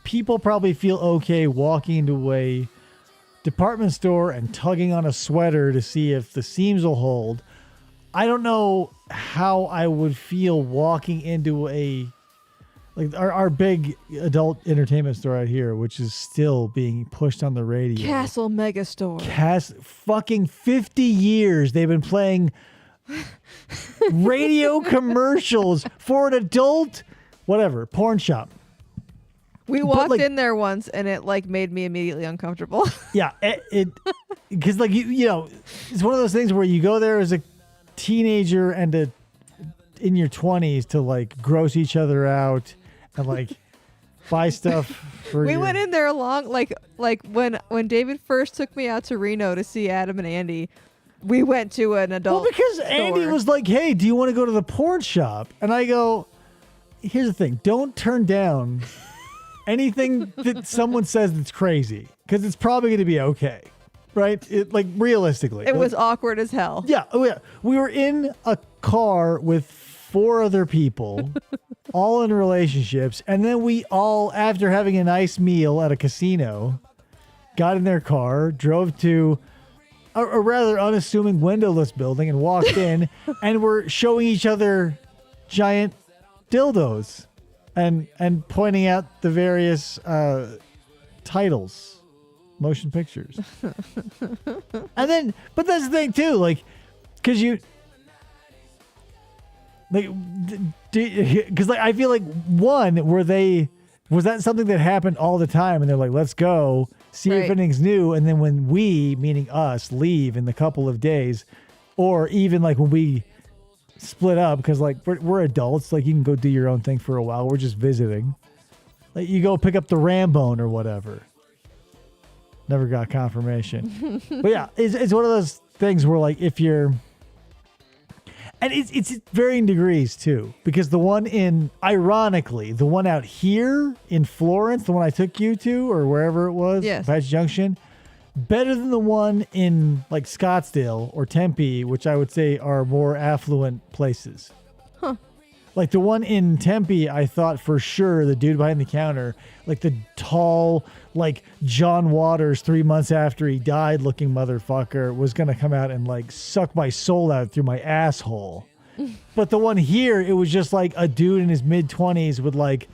people probably feel okay walking into a department store and tugging on a sweater to see if the seams will hold. I don't know how I would feel walking into like our big adult entertainment store out here, which is still being pushed on the radio. Castle Megastore. Fucking 50 years they've been playing radio commercials for an adult, whatever, porn shop. We walked in there once, and it like made me immediately uncomfortable. Yeah, it because like you know, it's one of those things where you go there as a teenager and in your 20s to like gross each other out and like buy stuff for. We went in there along like when David first took me out to Reno to see Adam and Andy. We went to an adult. Well, because store. Andy was like, "Hey, do you want to go to the porn shop?" And I go, "Here's the thing: don't turn down anything that someone says that's crazy, because it's probably going to be okay, right? Like realistically, it was awkward as hell. Yeah, we were in a car with 4 other people, all in relationships, and then we all, after having a nice meal at a casino, got in their car, drove to a rather unassuming windowless building, and walked in, and we're showing each other giant dildos. And pointing out the various titles, motion pictures. And then, but that's the thing too, like, because you, like, because like, I feel like was that something that happened all the time, and they're like, let's go see if anything's new, and then when we, meaning us, leave in a couple of days, or even like when we split up, because like we're adults, like you can go do your own thing for a while, we're just visiting, like you go pick up the Rambone or whatever. Never got confirmation. But yeah, it's one of those things where like if you're, and it's varying degrees too, because ironically the one out here in Florence, the one I took you to or wherever it was, yes, Patch Junction, better than the one in like Scottsdale or Tempe, which I would say are more affluent places. Huh. Like the one in Tempe, I thought for sure the dude behind the counter, like the tall, like John Waters 3 months after he died looking motherfucker, was going to come out and like suck my soul out through my asshole. But the one here, it was just like a dude in his mid-20s with like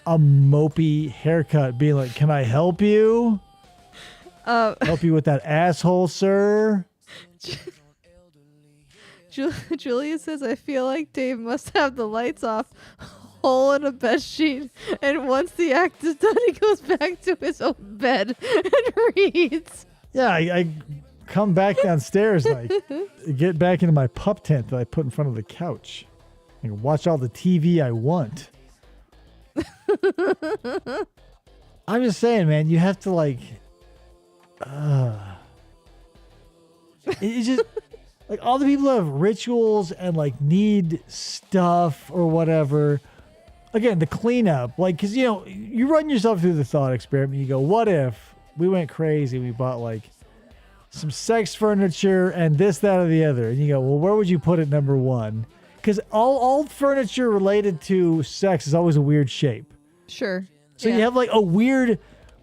a mopey haircut being like, can I help you? Help you with that asshole, sir? Julia says, I feel like Dave must have the lights off, hole in a bed sheet, and once the act is done, he goes back to his own bed and reads. Yeah, I come back downstairs and I get back into my pup tent that I put in front of the couch. I can watch all the TV I want. I'm just saying, man, you have to like... it's just like all the people have rituals and like need stuff or whatever. Again, the cleanup, like, because you know, you run yourself through the thought experiment. You go, what if we went crazy? We bought like some sex furniture and this, that, or the other. And you go, well, where would you put it number one? Because all furniture related to sex is always a weird shape. Sure. So you have like a weird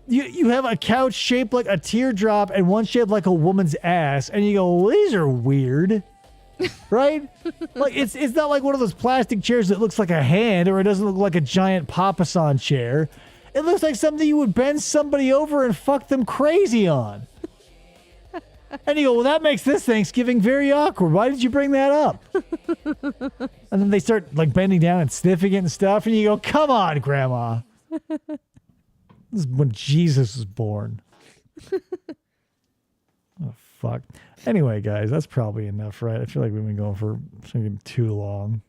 you have a couch shaped like a teardrop and one shaped like a woman's ass, and you go, well, these are weird, right? Like it's not like one of those plastic chairs that looks like a hand, or it doesn't look like a giant papasan chair. It looks like something you would bend somebody over and fuck them crazy on. And you go, well, that makes this Thanksgiving very awkward. Why did you bring that up? And then they start like bending down and sniffing it and stuff, and you go, come on, Grandma. This is when Jesus was born. Oh, fuck. Anyway, guys, that's probably enough, right? I feel like we've been going for something too long.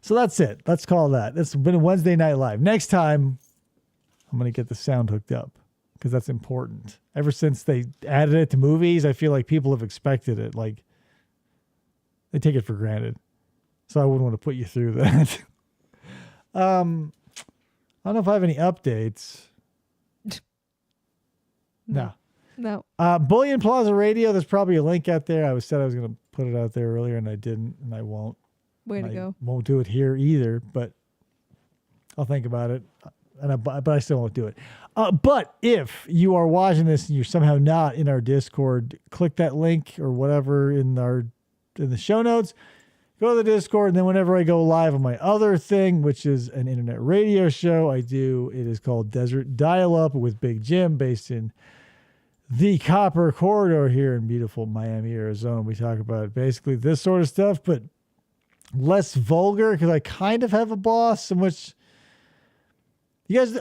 So that's it. Let's call that. It's been a Wednesday Night Live. Next time, I'm going to get the sound hooked up because that's important. Ever since they added it to movies, I feel like people have expected it. Like, they take it for granted. So I wouldn't want to put you through that. I don't know if I have any updates. No. Bullion Plaza Radio, there's probably a link out there. I said I was going to put it out there earlier, and I didn't, and I won't. Way to go. Won't do it here either, but I'll think about it. But I still won't do it. But if you are watching this and you're somehow not in our Discord, click that link or whatever in the show notes. Go to the Discord, and then whenever I go live on my other thing, which is an internet radio show it is called Desert Dial-Up with Big Jim, based in the Copper Corridor here in beautiful Miami, Arizona. We talk about basically this sort of stuff, but less vulgar because I kind of have a boss in which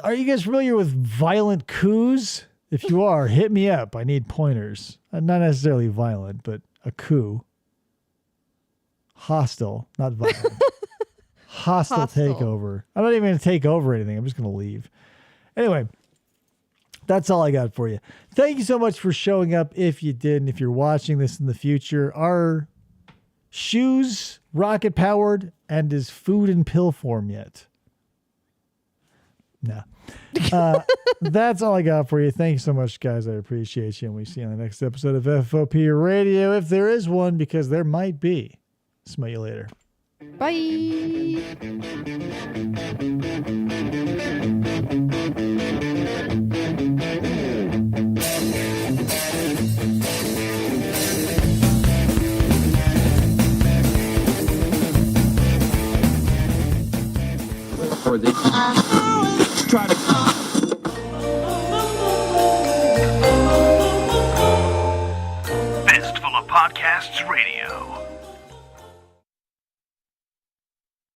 are you guys familiar with violent coups? If you are, hit me up. I need pointers. Not necessarily violent, but a coup. Hostile, not violent. Hostile takeover. I'm not even going to take over anything. I'm just going to leave. Anyway, that's all I got for you. Thank you so much for showing up. If you did, and if you're watching this in the future, are shoes rocket powered, and is food in pill form yet? No. That's all I got for you. Thank you so much, guys. I appreciate you. And we see you on the next episode of FFOP Radio, if there is one, because there might be. Smell you later. Bye. For the try to Fistful of Podcasts Radio.